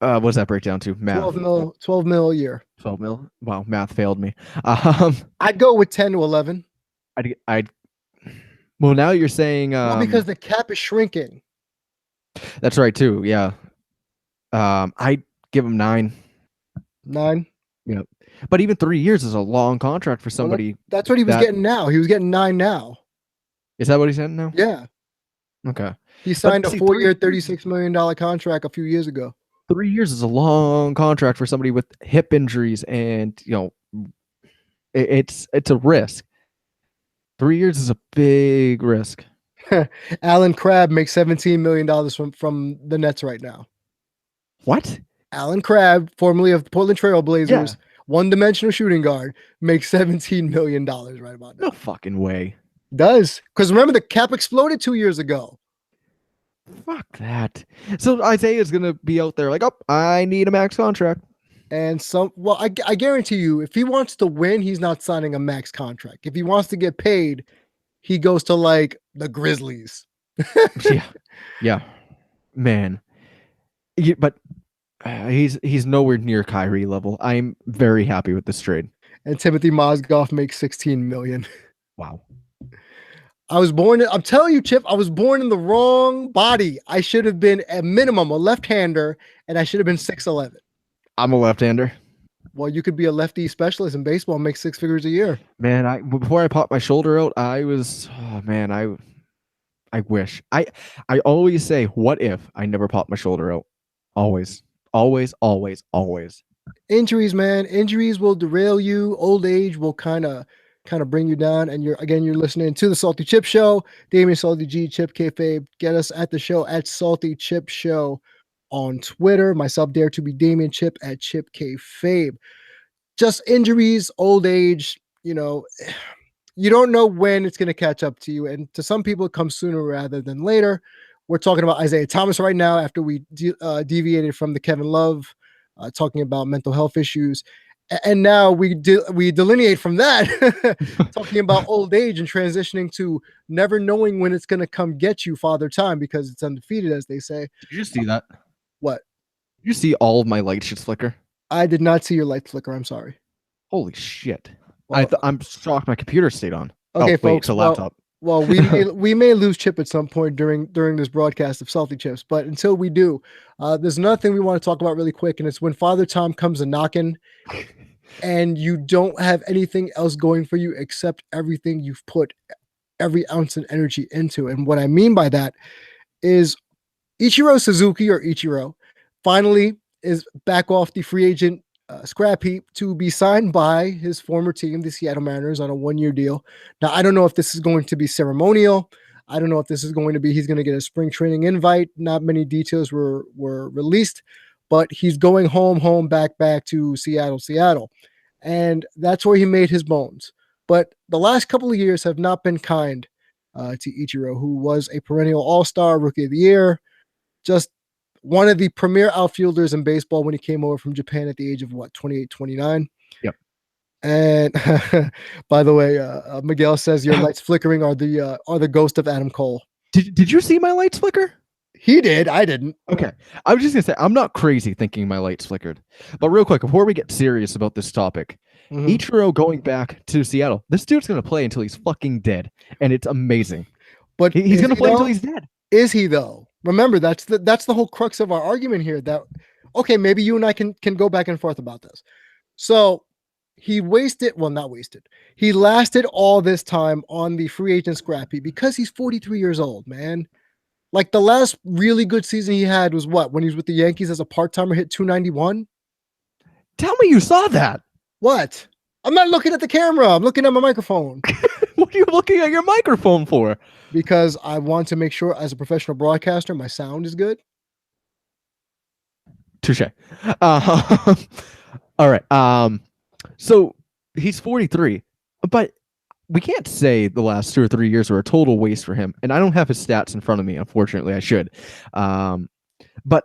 S2: What does that break down to? Math.
S1: 12 mil a year.
S2: 12 mil. Wow, math failed me.
S1: I'd go with 10 to 11.
S2: Well, now you're saying
S1: because the cap is shrinking.
S2: That's right too. Yeah. I'd give him 9.
S1: 9.
S2: Yeah. But even 3 years is a long contract for somebody.
S1: Well, that's what he was getting now. He was getting 9 now.
S2: Is that what he's getting now?
S1: Yeah.
S2: Okay.
S1: He signed a 4-year, $36 million contract a few years ago.
S2: 3 years is a long contract for somebody with hip injuries, and it's a risk. 3 years is a big risk.
S1: Alan Crabb makes $17 million from the Nets right now.
S2: What?
S1: Alan Crabb, formerly of the Portland Trail Blazers, one-dimensional shooting guard, makes $17 million right about now.
S2: No fucking way.
S1: Does. Because remember, the cap exploded 2 years ago.
S2: Fuck that. So Isaiah's going to be out there like, oh, I need a max contract.
S1: And I guarantee you, if he wants to win, he's not signing a max contract. If he wants to get paid, he goes to the Grizzlies.
S2: Yeah. Man. But he's nowhere near Kyrie level. I'm very happy with this trade.
S1: And Timothy Mozgov makes $16 million.
S2: Wow.
S1: I'm telling you, Chip, I was born in the wrong body. I should have been at minimum a left-hander, and I should have been 6'11".
S2: I'm a left-hander.
S1: Well, you could be a lefty specialist in baseball and make 6 figures a year.
S2: Man, before I popped my shoulder out, I wish. I always say, what if I never popped my shoulder out? Always.
S1: Injuries, man. Injuries will derail you. Old age will kind of bring you down. And you're listening to the Sawlty Chip Show. Damien Salty G, Chip Kayfabe. Get us at the show at Sawlty Chip Show on Twitter. Myself, Dare to be Damien, Chip at Chip K Fabe. Just injuries, old age, you don't know when it's going to catch up to you. And to some people, it comes sooner rather than later. We're talking about Isaiah Thomas right now after we deviated from the Kevin Love, talking about mental health issues. And now we delineate from that, talking about old age and transitioning to never knowing when it's going to come get you, Father Time, because it's undefeated, as they say.
S2: Did you see that?
S1: What?
S2: Did you see all of my lights just flicker?
S1: I did not see your light flicker. I'm sorry.
S2: Holy shit.
S1: Well,
S2: I'm shocked my computer stayed on.
S1: Okay,
S2: wait,
S1: folks.
S2: it's a laptop.
S1: Well, we may lose Chip at some point during this broadcast of Sawlty Chips, but until we do, there's another thing we want to talk about really quick, and it's when Father Tom comes a knocking, and you don't have anything else going for you except everything you've put every ounce of energy into. And what I mean by that is Ichiro Suzuki, or Ichiro, finally is back off the free agent scrap heap to be signed by his former team, the Seattle Mariners, on a 1-year deal. Now, I don't know if this is going to be ceremonial. I don't know if this is going to be he's going to get a spring training invite. Not many details were released, but he's going home, back to Seattle. And that's where he made his bones. But the last couple of years have not been kind to Ichiro, who was a perennial all-star, rookie of the year, just one of the premier outfielders in baseball when he came over from Japan at the age of 28, 29.
S2: Yep.
S1: And by the way, Miguel says your lights flickering are the ghost of Adam Cole.
S2: Did you see my lights flicker?
S1: He did. I didn't.
S2: Okay. I was just gonna say I'm not crazy thinking my lights flickered. But real quick, before we get serious about this topic, Ichiro going back to Seattle. This dude's gonna play until he's fucking dead, and it's amazing.
S1: But
S2: he's gonna play until he's dead.
S1: Is he though? Remember, that's the whole crux of our argument here. That okay, maybe you and I can go back and forth about this. So he not wasted. He lasted all this time on the free agent scrap heap because he's 43 years old, man. Like the last really good season he had was what? When he was with the Yankees as a part-timer, hit 291.
S2: Tell me you saw that.
S1: What? I'm not looking at the camera. I'm looking at my microphone.
S2: What are you looking at your microphone for?
S1: Because I want to make sure, as a professional broadcaster, my sound is good.
S2: Touche. All right. So he's 43, but we can't say the last 2 or 3 years were a total waste for him. And I don't have his stats in front of me. Unfortunately, I should. But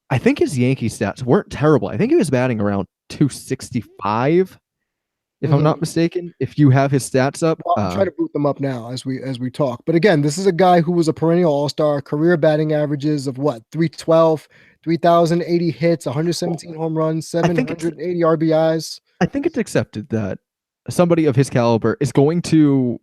S2: I think his Yankee stats weren't terrible. I think he was batting around 265. If I'm not mistaken, if you have his stats up.
S1: Well, I'll try to boot them up now as we talk. But again, this is a guy who was a perennial all-star, career batting averages of what? 312, 3,080 hits, 117 home runs, 780 RBIs.
S2: I think it's accepted that somebody of his caliber is going to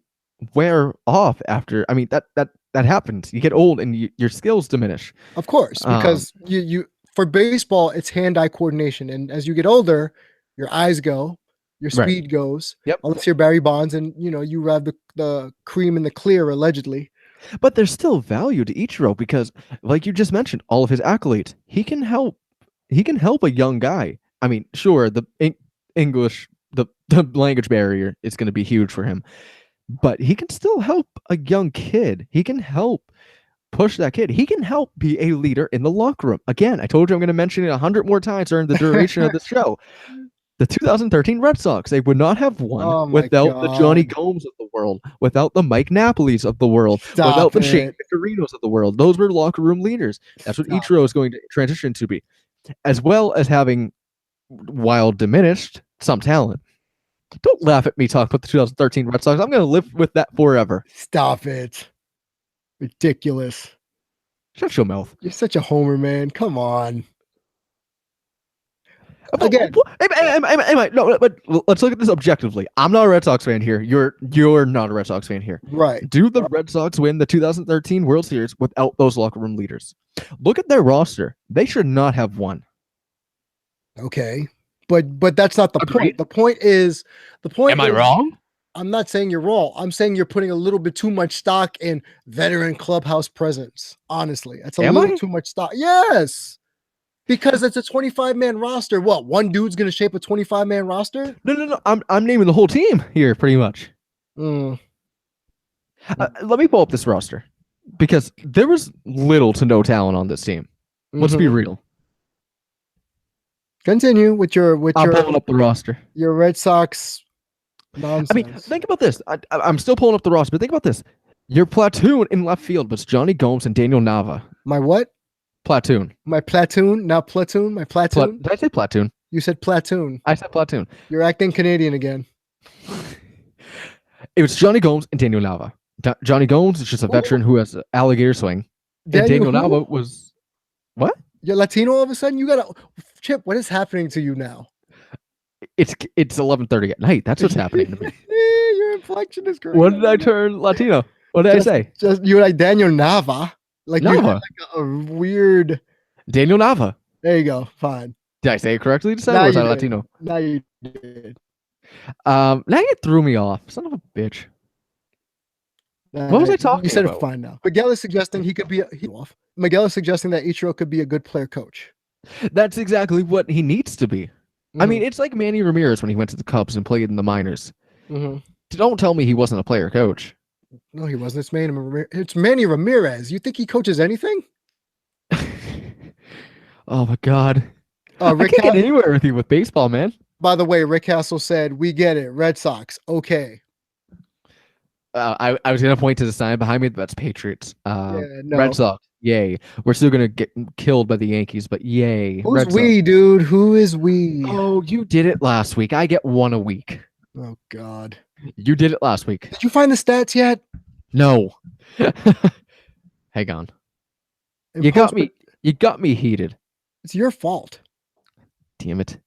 S2: wear off after. I mean, that happens. You get old and your skills diminish.
S1: Of course, because you for baseball, it's hand-eye coordination. And as you get older, your eyes go. Your speed goes.
S2: Yep.
S1: Unless you're Barry Bonds and you have the cream in the clear, allegedly.
S2: But there's still value to Ichiro because, like you just mentioned, all of his accolades, he can help a young guy. I mean, sure, the English, the language barrier is going to be huge for him, but he can still help a young kid. He can help push that kid. He can help be a leader in the locker room. Again, I told you I'm going to mention it 100 more times during the duration of the show. The 2013 Red Sox, they would not have won without the Johnny Gomes of the world, without the Mike Napolis of the world, without the Shane Victorinos of the world. Those were locker room leaders. That's what Ichiro is going to transition to be, as well as having, while diminished, some talent. Don't laugh at me talking about the 2013 Red Sox. I'm going to live with that forever.
S1: Stop it. Ridiculous.
S2: Shut your mouth.
S1: You're such a homer, man. Come on.
S2: Again, no, but let's look at this objectively. I'm not a Red Sox fan here. You're not a Red Sox fan here.
S1: Right.
S2: Do the Red Sox win the 2013 World Series without those locker room leaders? Look at their roster. They should not have won.
S1: Okay. But that's not the point. The point is
S2: Am I wrong?
S1: I'm not saying you're wrong. I'm saying you're putting a little bit too much stock in veteran clubhouse presence. Honestly, that's a little too much stock. Yes. Because it's a 25-man roster. What, one dude's going to shape a 25-man roster?
S2: No. I'm naming the whole team here, pretty much. Let me pull up this roster because there was little to no talent on this team. Let's be real.
S1: Continue with
S2: I'm pulling up the roster.
S1: your Red Sox
S2: I mean,
S1: nonsense.
S2: think about this. I'm still pulling up the roster, but think about this. Your platoon in left field was Johnny Gomes and Daniel Nava.
S1: My what?
S2: Platoon.
S1: My platoon, not platoon. My platoon.
S2: Did I say platoon?
S1: You said platoon.
S2: I said platoon.
S1: You're acting Canadian again.
S2: It was Johnny Gomes and Daniel Nava. Johnny Gomes is just a veteran who has an alligator swing. And Daniel Nava was what?
S1: You're Latino all of a sudden? You gotta Chip, what is happening to you now?
S2: It's 11:30 at night. That's what's happening to me.
S1: Your inflection is great.
S2: When did I turn Latino? What did I say?
S1: Just you're like Daniel Nava. Like you had
S2: Nava.
S1: like a weird.
S2: Daniel Nava.
S1: There you go. Fine.
S2: Did I say it correctly? Or
S1: Now
S2: was
S1: you
S2: I
S1: did.
S2: Latino?
S1: Now you did.
S2: Now you threw me off. Son of a bitch. What was I talking
S1: You said
S2: about?
S1: it fine now. Miguel is suggesting he could be off. Miguel is suggesting that Ichiro could be a good player coach.
S2: That's exactly what he needs to be. I mean, it's like Manny Ramirez when he went to the Cubs and played in the minors. Don't tell me he wasn't a player coach.
S1: No, he wasn't. It's Manny Ramirez. You think he coaches anything?
S2: Oh my God.
S1: Rick
S2: I can't get anywhere with you with baseball, man.
S1: By the way, Rick Castle said, "We get it. Red Sox, okay."
S2: I was gonna point to the sign behind me. That's Patriots.
S1: No.
S2: Red Sox, yay. We're still gonna get killed by the Yankees, but yay.
S1: Who's
S2: Red
S1: we,
S2: Sox.
S1: dude? Who is we?
S2: Oh, you did it last week. I get one a week.
S1: Oh God.
S2: You did it last week.
S1: Did you find the stats yet?
S2: No. Hang on. You got me heated.
S1: It's your fault.
S2: Damn it.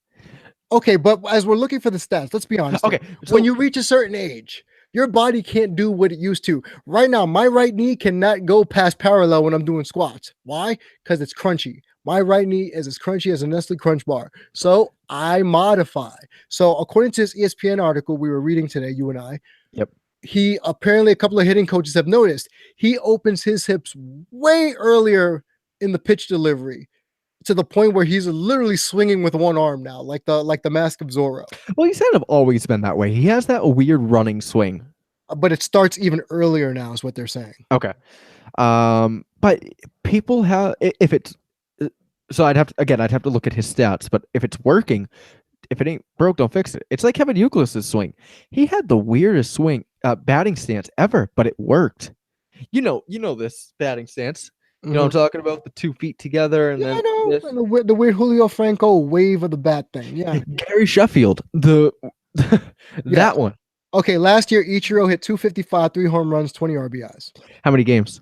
S1: Okay, but as we're looking for the stats, let's be honest.
S2: Okay.
S1: So when you reach a certain age, your body can't do what it used to. Right now, my right knee cannot go past parallel when I'm doing squats. Why? Because it's crunchy. My right knee is as crunchy as a Nestle Crunch bar. So I modify. So according to this ESPN article we were reading today, you and I,
S2: yep.
S1: He apparently, a couple of hitting coaches have noticed, he opens his hips way earlier in the pitch delivery to the point where he's literally swinging with one arm now, like the Mask of Zorro.
S2: Well, he's kind of always been that way. He has that weird running swing.
S1: But it starts even earlier now, is what they're saying.
S2: Okay. But people have, if it's, so I'd have to look at his stats, but if it's working, if it ain't broke, don't fix it. It's like Kevin Youkilis's swing. He had the weirdest swing, batting stance ever, but it worked. You know this batting stance. You know what I'm talking about? The 2 feet together and then this.
S1: And the weird Julio Franco wave of the bat thing. Yeah.
S2: Gary Sheffield, that one.
S1: Okay, last year Ichiro hit 255, 3 home runs, 20 RBIs.
S2: How many games?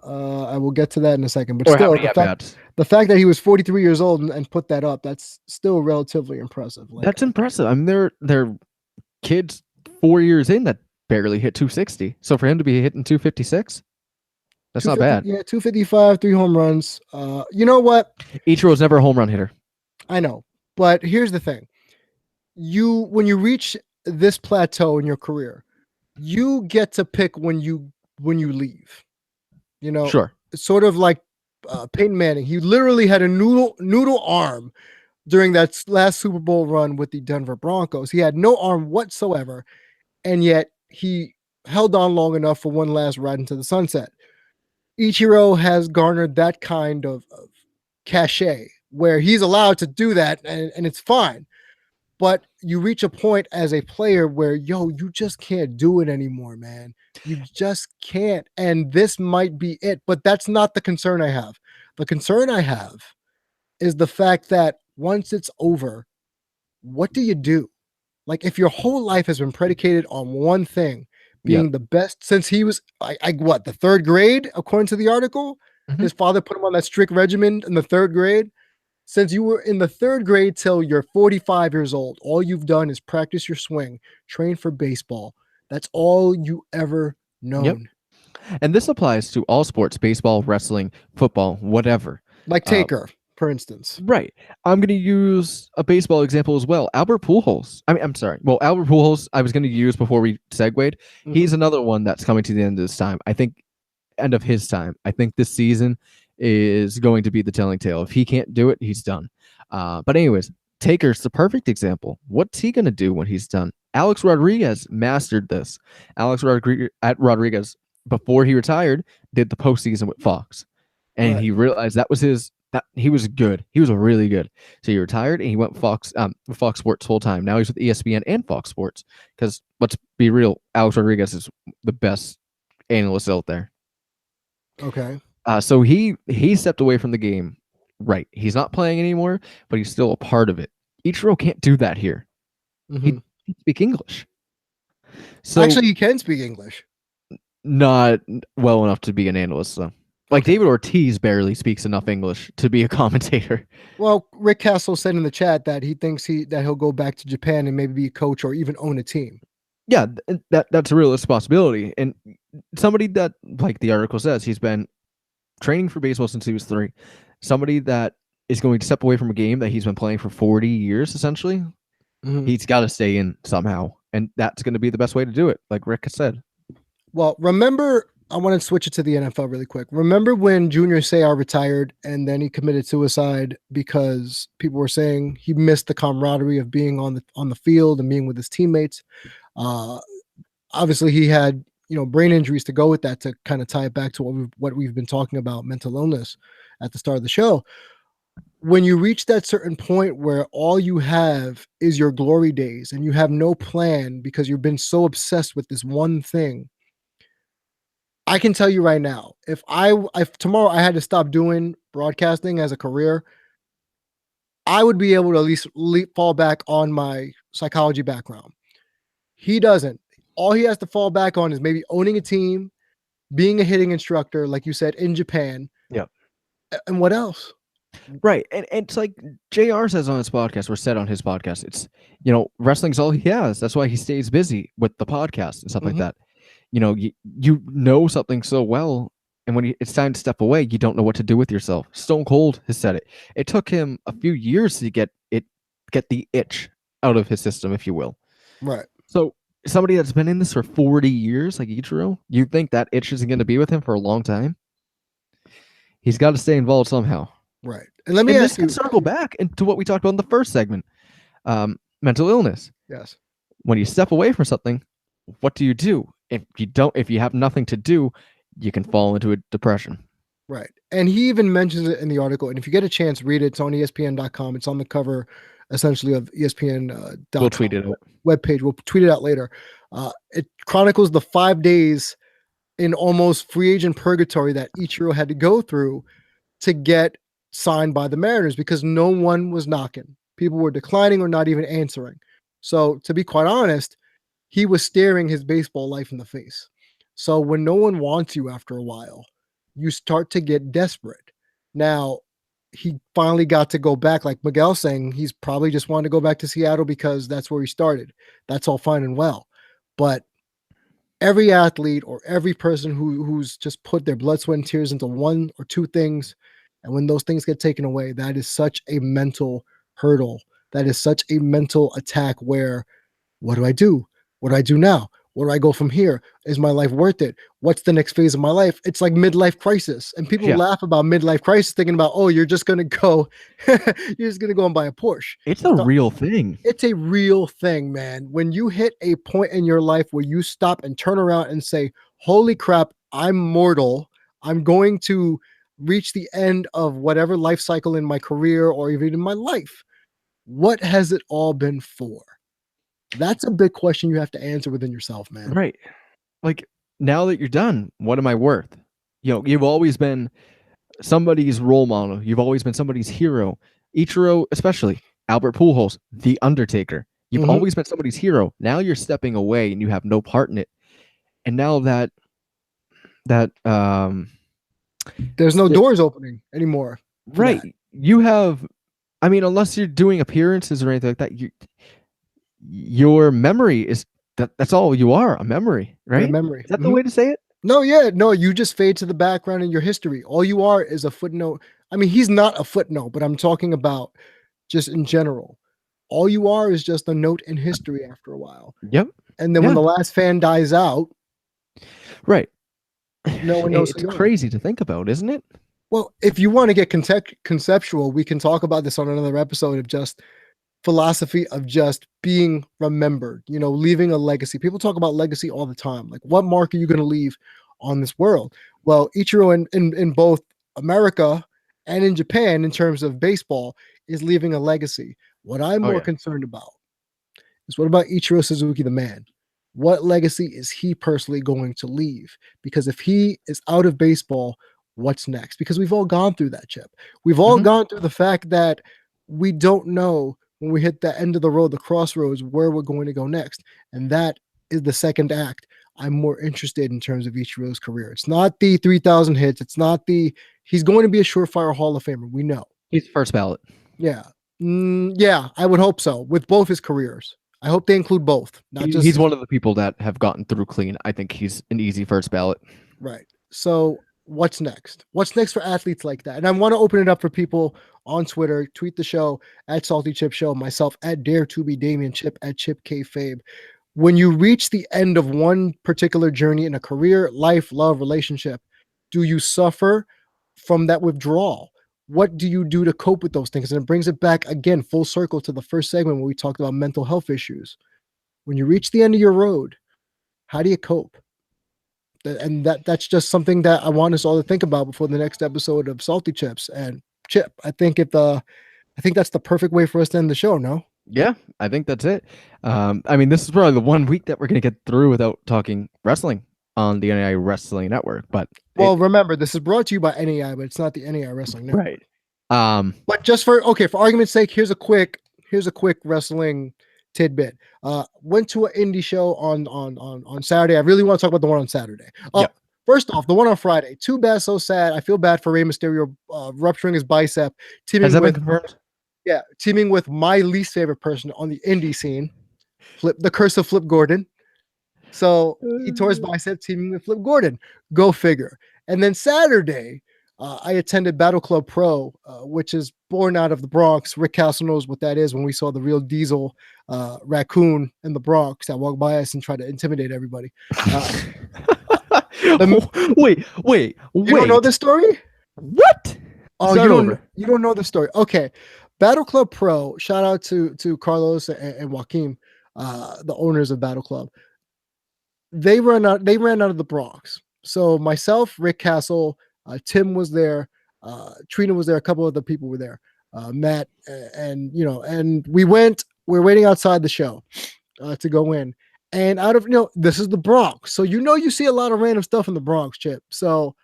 S1: I will get to that in a second. But
S2: Or
S1: still,
S2: how many at-bats?
S1: The fact that he was 43 years old and put that up, that's still relatively impressive.
S2: That's impressive. I mean, they're kids 4 years in that barely hit 260. So for him to be hitting 256, that's not bad.
S1: Yeah, 255, 3 home runs. You know what?
S2: Ichiro's never a home run hitter.
S1: I know. But here's the thing. When you reach this plateau in your career, you get to pick when you leave. You know,
S2: sure.
S1: It's sort of like Peyton Manning. He literally had a noodle arm during that last Super Bowl run with the Denver Broncos. He had no arm whatsoever, and yet he held on long enough for one last ride into the sunset. Ichiro has garnered that kind of cachet where he's allowed to do that, and it's fine. But you reach a point as a player where, you just can't do it anymore, man. You just can't. And this might be it. But that's not the concern I have. The concern I have is the fact that once it's over, what do you do? Like, if your whole life has been predicated on one thing, being the best since he was, the third grade, according to the article? Mm-hmm. His father put him on that strict regimen in the third grade. Since you were in the third grade till you're 45 years old, all you've done is practice your swing, train for baseball. That's all you ever known.
S2: Yep. And this applies to all sports, baseball, wrestling, football, whatever.
S1: Like Taker, for instance.
S2: Right. I'm going to use a baseball example as well. Albert Pujols. I'm sorry. Well, Albert Pujols, I was going to use before we segued. Mm-hmm. He's another one that's coming to the end of his time. I think this season is going to be the telling tale. If he can't do it, he's done. But anyways, Taker's the perfect example. What's he going to do when he's done? Alex Rodriguez mastered this. Alex Rodriguez, before he retired, did the postseason with Fox. And he realized that was his That he was good. He was really good. So he retired and he went Fox Sports full time. Now he's with ESPN and Fox Sports. Because let's be real, Alex Rodriguez is the best analyst out there.
S1: Okay.
S2: So he stepped away from the game. Right. He's not playing anymore, but he's still a part of it. Ichiro can't do that here.
S1: Hmm.
S2: He speak English. So
S1: Actually, you can speak English.
S2: not well enough to be an analyst, though. Like
S1: Okay.
S2: David Ortiz barely speaks enough English to be a commentator.
S1: Well, Rick Castle said in the chat that he thinks he'll go back to Japan and maybe be a coach or even own a team.
S2: Yeah, that's a realistic possibility. And somebody that, like the article says, he's been training for baseball since he was 3. Somebody that is going to step away from a game that he's been playing for 40 years, essentially, he's got to stay in somehow. And that's going to be the best way to do it, like Rick has said.
S1: Well, remember, I want to switch it to the NFL really quick. Remember when Junior Seau retired and then he committed suicide because people were saying he missed the camaraderie of being on the field and being with his teammates. Uh, Obviously, he had brain injuries to go with that to kind of tie it back to what we've been talking about, mental illness, at the start of the show. When you reach that certain point where all you have is your glory days and you have no plan because you've been so obsessed with this one thing, I can tell you right now, if tomorrow I had to stop doing broadcasting as a career, I would be able to at least fall back on my psychology background. He doesn't. All he has to fall back on is maybe owning a team, being a hitting instructor, like you said, in Japan.
S2: Yep.
S1: And what else?
S2: Right. And it's like JR says on his podcast, or said on his podcast, it's, wrestling's all he has. That's why he stays busy with the podcast and stuff like that. You know something so well, and when it's time to step away, you don't know what to do with yourself. Stone Cold has said it. It took him a few years to get the itch out of his system, if you will.
S1: Right.
S2: So somebody that's been in this for 40 years, like Ichiro, you think that itch isn't going to be with him for a long time? He's got to stay involved somehow.
S1: Right. And let me ask you,
S2: can circle back into what we talked about in the first segment. Mental illness.
S1: Yes.
S2: When you step away from something, what do? If you have nothing to do, you can fall into a depression.
S1: Right. And he even mentions it in the article. And if you get a chance, read it. It's on ESPN.com. It's on the cover, essentially, of ESPN.com.
S2: We'll tweet it out.
S1: Webpage. We'll tweet it out later. It chronicles the 5 days in almost free agent purgatory that Ichiro had to go through to get signed by the Mariners because no one was knocking. People were declining or not even answering. So to be quite honest, he was staring his baseball life in the face. So when no one wants you after a while, you start to get desperate. Now, he finally got to go back, like Miguel saying, he's probably just wanted to go back to Seattle because that's where he started. That's all fine and well. But every athlete or every person who's just put their blood, sweat, and tears into one or two things, and when those things get taken away, that is such a mental hurdle. That is such a mental attack where, what do I do? What do I do now? Where do I go from here? Is my life worth it? What's the next phase of my life? It's like midlife crisis. And people laugh about midlife crisis thinking about, oh, you're just going to go, you're just going to go and buy a Porsche.
S2: It's a real thing.
S1: It's a real thing, man. When you hit a point in your life where you stop and turn around and say, holy crap, I'm mortal. I'm going to reach the end of whatever life cycle in my career or even in my life. What has it all been for? That's a big question you have to answer within yourself, man.
S2: Right. Like, now that you're done, what am I worth? You've always been somebody's role model. You've always been somebody's hero. Ichiro, especially Albert Pujols, The Undertaker. You've always been somebody's hero. Now you're stepping away and you have no part in it. And now that
S1: there's no doors opening anymore.
S2: Right. You have, unless you're doing appearances or anything like that, your memory is that's all you are, a memory, right?
S1: A memory.
S2: Is that the way to say it?
S1: No, yeah, no, you just fade to the background in your history. All you are is a footnote. He's not a footnote, but I'm talking about just in general. All you are is just a note in history after a while.
S2: Yep.
S1: And then when the last fan dies out,
S2: right.
S1: No one knows.
S2: It's crazy to think about, isn't it?
S1: Well, if you want to get conceptual, we can talk about this on another episode of just philosophy of just being remembered, leaving a legacy. People talk about legacy all the time. Like, what mark are you going to leave on this world? Well, Ichiro in both America and in Japan, in terms of baseball, is leaving a legacy. What I'm
S2: Oh
S1: more
S2: yeah.
S1: concerned about is what about Ichiro Suzuki, the man? What legacy is he personally going to leave? Because if he is out of baseball, what's next? Because we've all gone through that, Chip. We've all
S2: Mhm.
S1: gone through the fact that we don't know when we hit the end of the road, the crossroads, where we're going to go next. And that is the second act. I'm more interested in terms of Ichiro's career. It's not the 3,000 hits. It's not the, he's going to be a surefire Hall of Famer. We know.
S2: He's first ballot.
S1: Yeah. Yeah, I would hope so with both his careers. I hope they include both, not just
S2: He's
S1: his.
S2: one of the people that have gotten through clean. I think he's an easy first ballot.
S1: Right. So what's next? What's next for athletes like that? And I want to open it up for people on Twitter. Tweet the show at Sawlty Chip Show, myself at Dare to Be Damien, Chip at Chip K Fabe. When you reach the end of one particular journey in a career, life, love, relationship, do you suffer from that withdrawal? What do you do to cope with those things? And it brings it back again, full circle to the first segment where we talked about mental health issues. When you reach the end of your road, how do you cope? And that's just something that I want us all to think about before the next episode of Sawlty Chips. And Chip, I think that's the perfect way for us to end the show. No.
S2: Yeah, I think that's it. I mean, this is probably the one week that we're gonna get through without talking wrestling on the NAI Wrestling Network. But
S1: Well, remember, this is brought to you by NEI, but it's not the NEI Wrestling Network.
S2: right.
S1: But just for argument's sake, here's a quick wrestling tidbit. Went to an indie show on Saturday. I really want to talk about the one on Saturday.
S2: Yep.
S1: First off, the one on Friday. Too bad, so sad. I feel bad for Rey Mysterio rupturing his bicep,
S2: Has that been
S1: with
S2: confirmed?
S1: teaming with my least favorite person on the indie scene, the Curse of Flip Gordon. So he tore his bicep teaming with Flip Gordon. Go figure. And then Saturday, I attended Battle Club Pro, which is born out of the Bronx. Rick Castle knows what that is when we saw the real Diesel raccoon in the Bronx that walked by us and tried to intimidate everybody.
S2: Wait.
S1: You don't know this story?
S2: What?
S1: Oh, you don't know the story. Okay. Battle Club Pro, shout out to Carlos and Joaquin, the owners of Battle Club. They ran out of the Bronx. So myself, Rick Castle, Tim was there, Trina was there, a couple other people were there, Matt, and we're waiting outside the show to go in. And out of this is the Bronx. So you see a lot of random stuff in the Bronx, Chip. So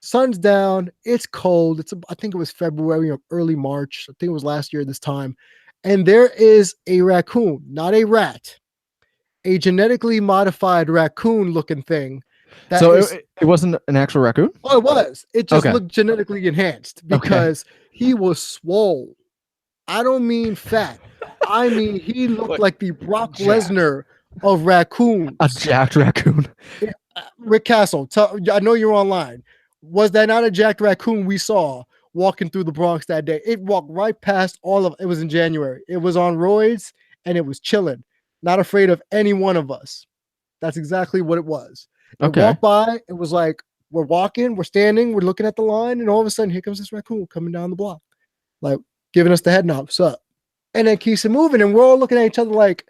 S1: sun's down, it's cold. I think it was February or early March. I think it was last year this time. And there is a raccoon, not a rat, a genetically modified raccoon looking thing.
S2: It wasn't an actual raccoon?
S1: Oh, it was. It just looked genetically enhanced because he was swole. I don't mean fat. I mean, he looked like the Brock Lesnar of raccoons.
S2: A jacked raccoon.
S1: Rick Castle, I know you're online. Was that not a jacked raccoon we saw walking through the Bronx that day? It walked right past it was in January. It was on roids and it was chilling, not afraid of any one of us. That's exactly what it was. It walked by, it was like, we're walking, we're standing, we're looking at the line, and all of a sudden, here comes this raccoon coming down the block, like giving us the head nod, what's up? And then keeps it moving, and we're all looking at each other like,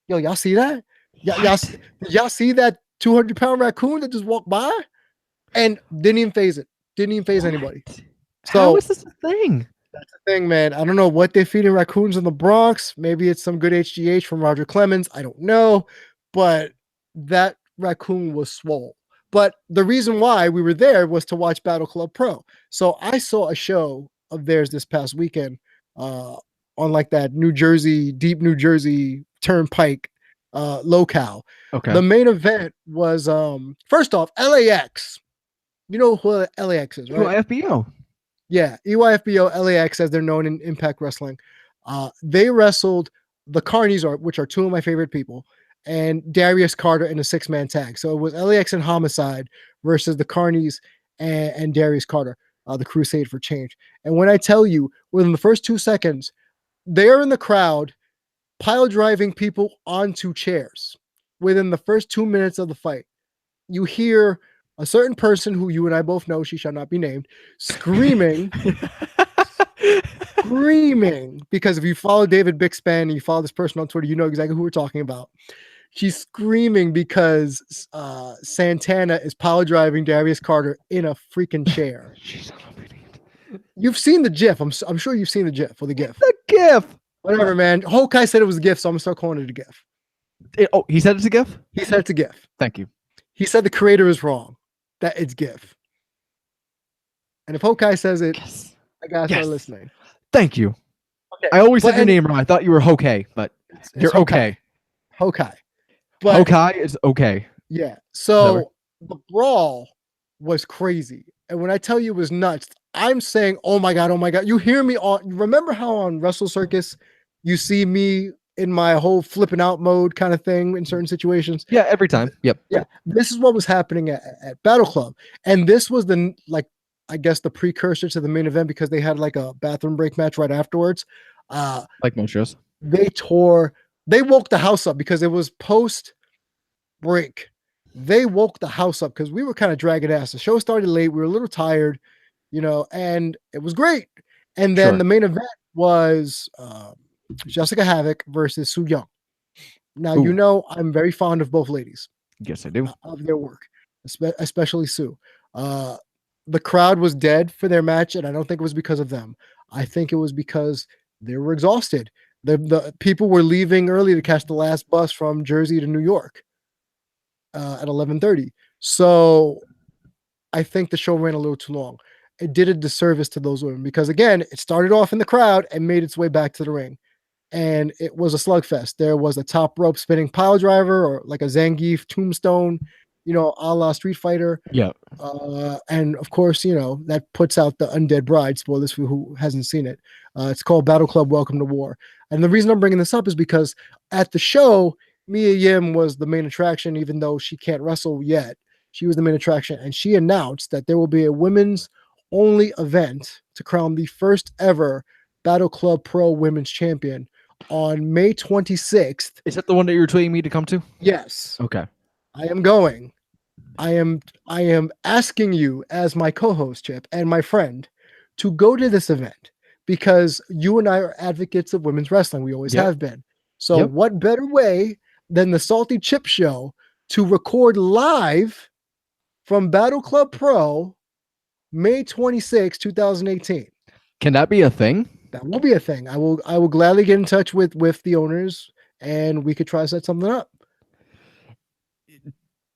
S1: yo, y'all see that? Y'all see that 200-pound raccoon that just walked by? And didn't even phase it. Didn't even phase anybody. So
S2: how is this a thing?
S1: That's the thing, man. I don't know what they're feeding raccoons in the Bronx. Maybe it's some good HGH from Roger Clemens. I don't know. But that raccoon was swole. But the reason why we were there was to watch Battle Club Pro. So I saw a show of theirs this past weekend on like that deep New Jersey turnpike locale.
S2: Okay.
S1: The main event was first off, LAX. You know who LAX is, right?
S2: EYFBO.
S1: Yeah, EYFBO, LAX, as they're known in Impact Wrestling. They wrestled the Carnies, which are two of my favorite people, and Darius Carter in a 6-man tag. So it was LAX and Homicide versus the Carnies and Darius Carter, the Crusade for Change. And when I tell you, within the first 2 seconds, they're in the crowd, pile driving people onto chairs. Within the first 2 minutes of the fight, you hear a certain person who you and I both know, she shall not be named, screaming, because if you follow David Bixpan and you follow this person on Twitter, you know exactly who we're talking about. She's screaming because Santana is power driving Darius Carter in a freaking chair. You've seen the GIF. I'm sure you've seen the GIF or the GIF.
S2: The GIF.
S1: Whatever, man. Hawkeye said it was a GIF, so I'm gonna start calling it a GIF.
S2: Oh, he said it's a GIF.
S1: He said it's a GIF.
S2: Thank you.
S1: He said the creator is wrong. That it's GIF. And if Hawkeye says it,
S2: Yes.
S1: I gotta start listening.
S2: Thank you.
S1: Okay.
S2: I always said your name wrong. I thought you were Hokay, but you're okay.
S1: Hawkeye.
S2: But Hawkeye is okay.
S1: Yeah. So the brawl was crazy. And when I tell you it was nuts, I'm saying, oh my God, oh my God. You hear me on, remember how on Wrestle Circus, you see me in my whole flipping out mode kind of thing in certain situations?
S2: Yeah, every time. Yep.
S1: Yeah. This is what was happening at Battle Club. And this was I guess the precursor to the main event because they had like a bathroom break match right afterwards.
S2: Like most shows.
S1: They woke the house up because it was post break. They woke the house up because we were kind of dragging ass. The show started late. We were a little tired, and it was great. And then the main event was Jessica Havoc versus Su Yung. Now, I'm very fond of both ladies.
S2: Yes, I do.
S1: Of their work, especially Sue. The crowd was dead for their match, and I don't think it was because of them. I think it was because they were exhausted. The people were leaving early to catch the last bus from Jersey to New York at 11:30. So I think the show ran a little too long. It did a disservice to those women because, again, it started off in the crowd and made its way back to the ring. And it was a slugfest. There was a top rope spinning pile driver or like a Zangief tombstone, a la Street Fighter.
S2: Yeah.
S1: And of course, that puts out the Undead Bride. Spoilers for who hasn't seen it. It's called Battle Club Welcome to War. And the reason I'm bringing this up is because at the show, Mia Yim was the main attraction, even though she can't wrestle yet. She was the main attraction. And she announced that there will be a women's only event to crown the first ever Battle Club Pro Women's Champion on May 26th.
S2: Is that the one that you're tweeting me to come to?
S1: Yes.
S2: Okay.
S1: I am going. I am asking you as my co-host, Chip, and my friend to go to this event because you and I are advocates of women's wrestling. We always have been. So what better way than the Sawlty Chips show to record live from Battle Club Pro May 26, 2018.
S2: Can that be a thing?
S1: That will be a thing. I will gladly get in touch with the owners and we could try to set something up.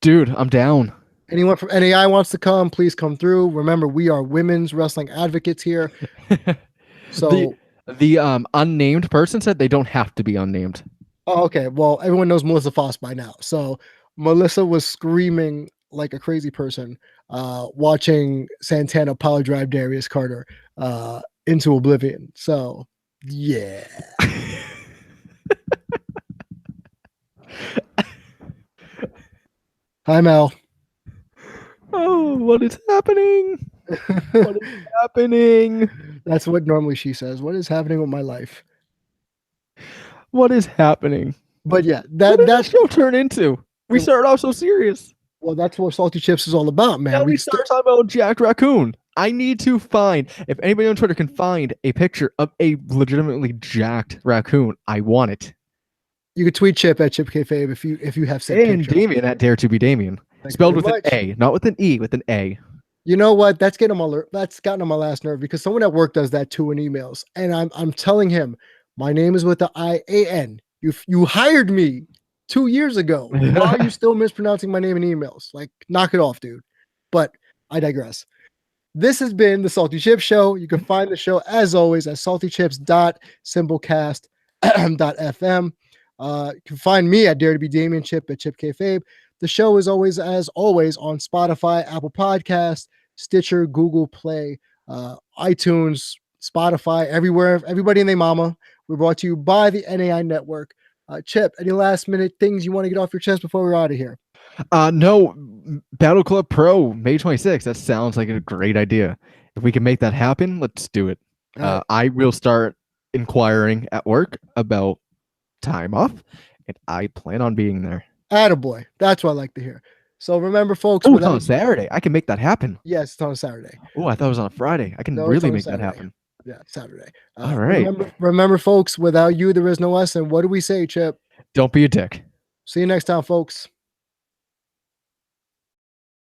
S2: Dude, I'm down.
S1: Anyone from NAI wants to come, please come through. Remember, we are women's wrestling advocates here. So
S2: the unnamed person said they don't have to be unnamed.
S1: Oh, okay. Well, everyone knows Melissa Foss by now. So Melissa was screaming like a crazy person watching Santana power drive Darius Carter into oblivion. So, yeah. Hi, Mel.
S2: Oh, what is happening? What is happening?
S1: That's what normally she says. What is happening with my life?
S2: What is happening?
S1: But yeah,
S2: that show turned into. We started off so serious.
S1: Well, that's what Sawlty Chips is all about, man.
S2: Now we start talking about Jack Raccoon. I need to find, if anybody on Twitter can find a picture of a legitimately jacked raccoon, I want it.
S1: You could tweet Chip at ChipKFabe if you have said
S2: and picture. Damien at Dare to be Damien. Spelled with an A, not with an E, with an A.
S1: You know what? That's gotten on my last nerve because someone at work does that too in emails. And I'm telling him, my name is with the IAN. You hired me 2 years ago. Why are you still mispronouncing my name in emails? Like, knock it off, dude. But I digress. This has been the Sawlty Chips Show. You can find the show, as always, at saltychips.simplecast.fm. You can find me at Dare to be Damien, Chip at ChipKFabe. The show is always, as always, on Spotify, Apple Podcasts, Stitcher, Google Play, iTunes, Spotify, everywhere. Everybody and their mama. We're brought to you by the NAI Network. Chip, any last minute things you want to get off your chest before we're out of here?
S2: No, Battle Club Pro, May 26th. That sounds like a great idea. If we can make that happen, let's do it. Right. I will start inquiring at work about time off, and I plan on being there.
S1: Attaboy. That's what I like to hear. So remember, folks.
S2: Oh, it's on Saturday. I can make that happen.
S1: Yes, it's on a Saturday.
S2: Oh, I thought it was on a Friday. I can really make that happen.
S1: Yeah, Saturday.
S2: All right.
S1: Remember, folks, without you, there is no us. And what do we say, Chip?
S2: Don't be a dick.
S1: See you next time, folks.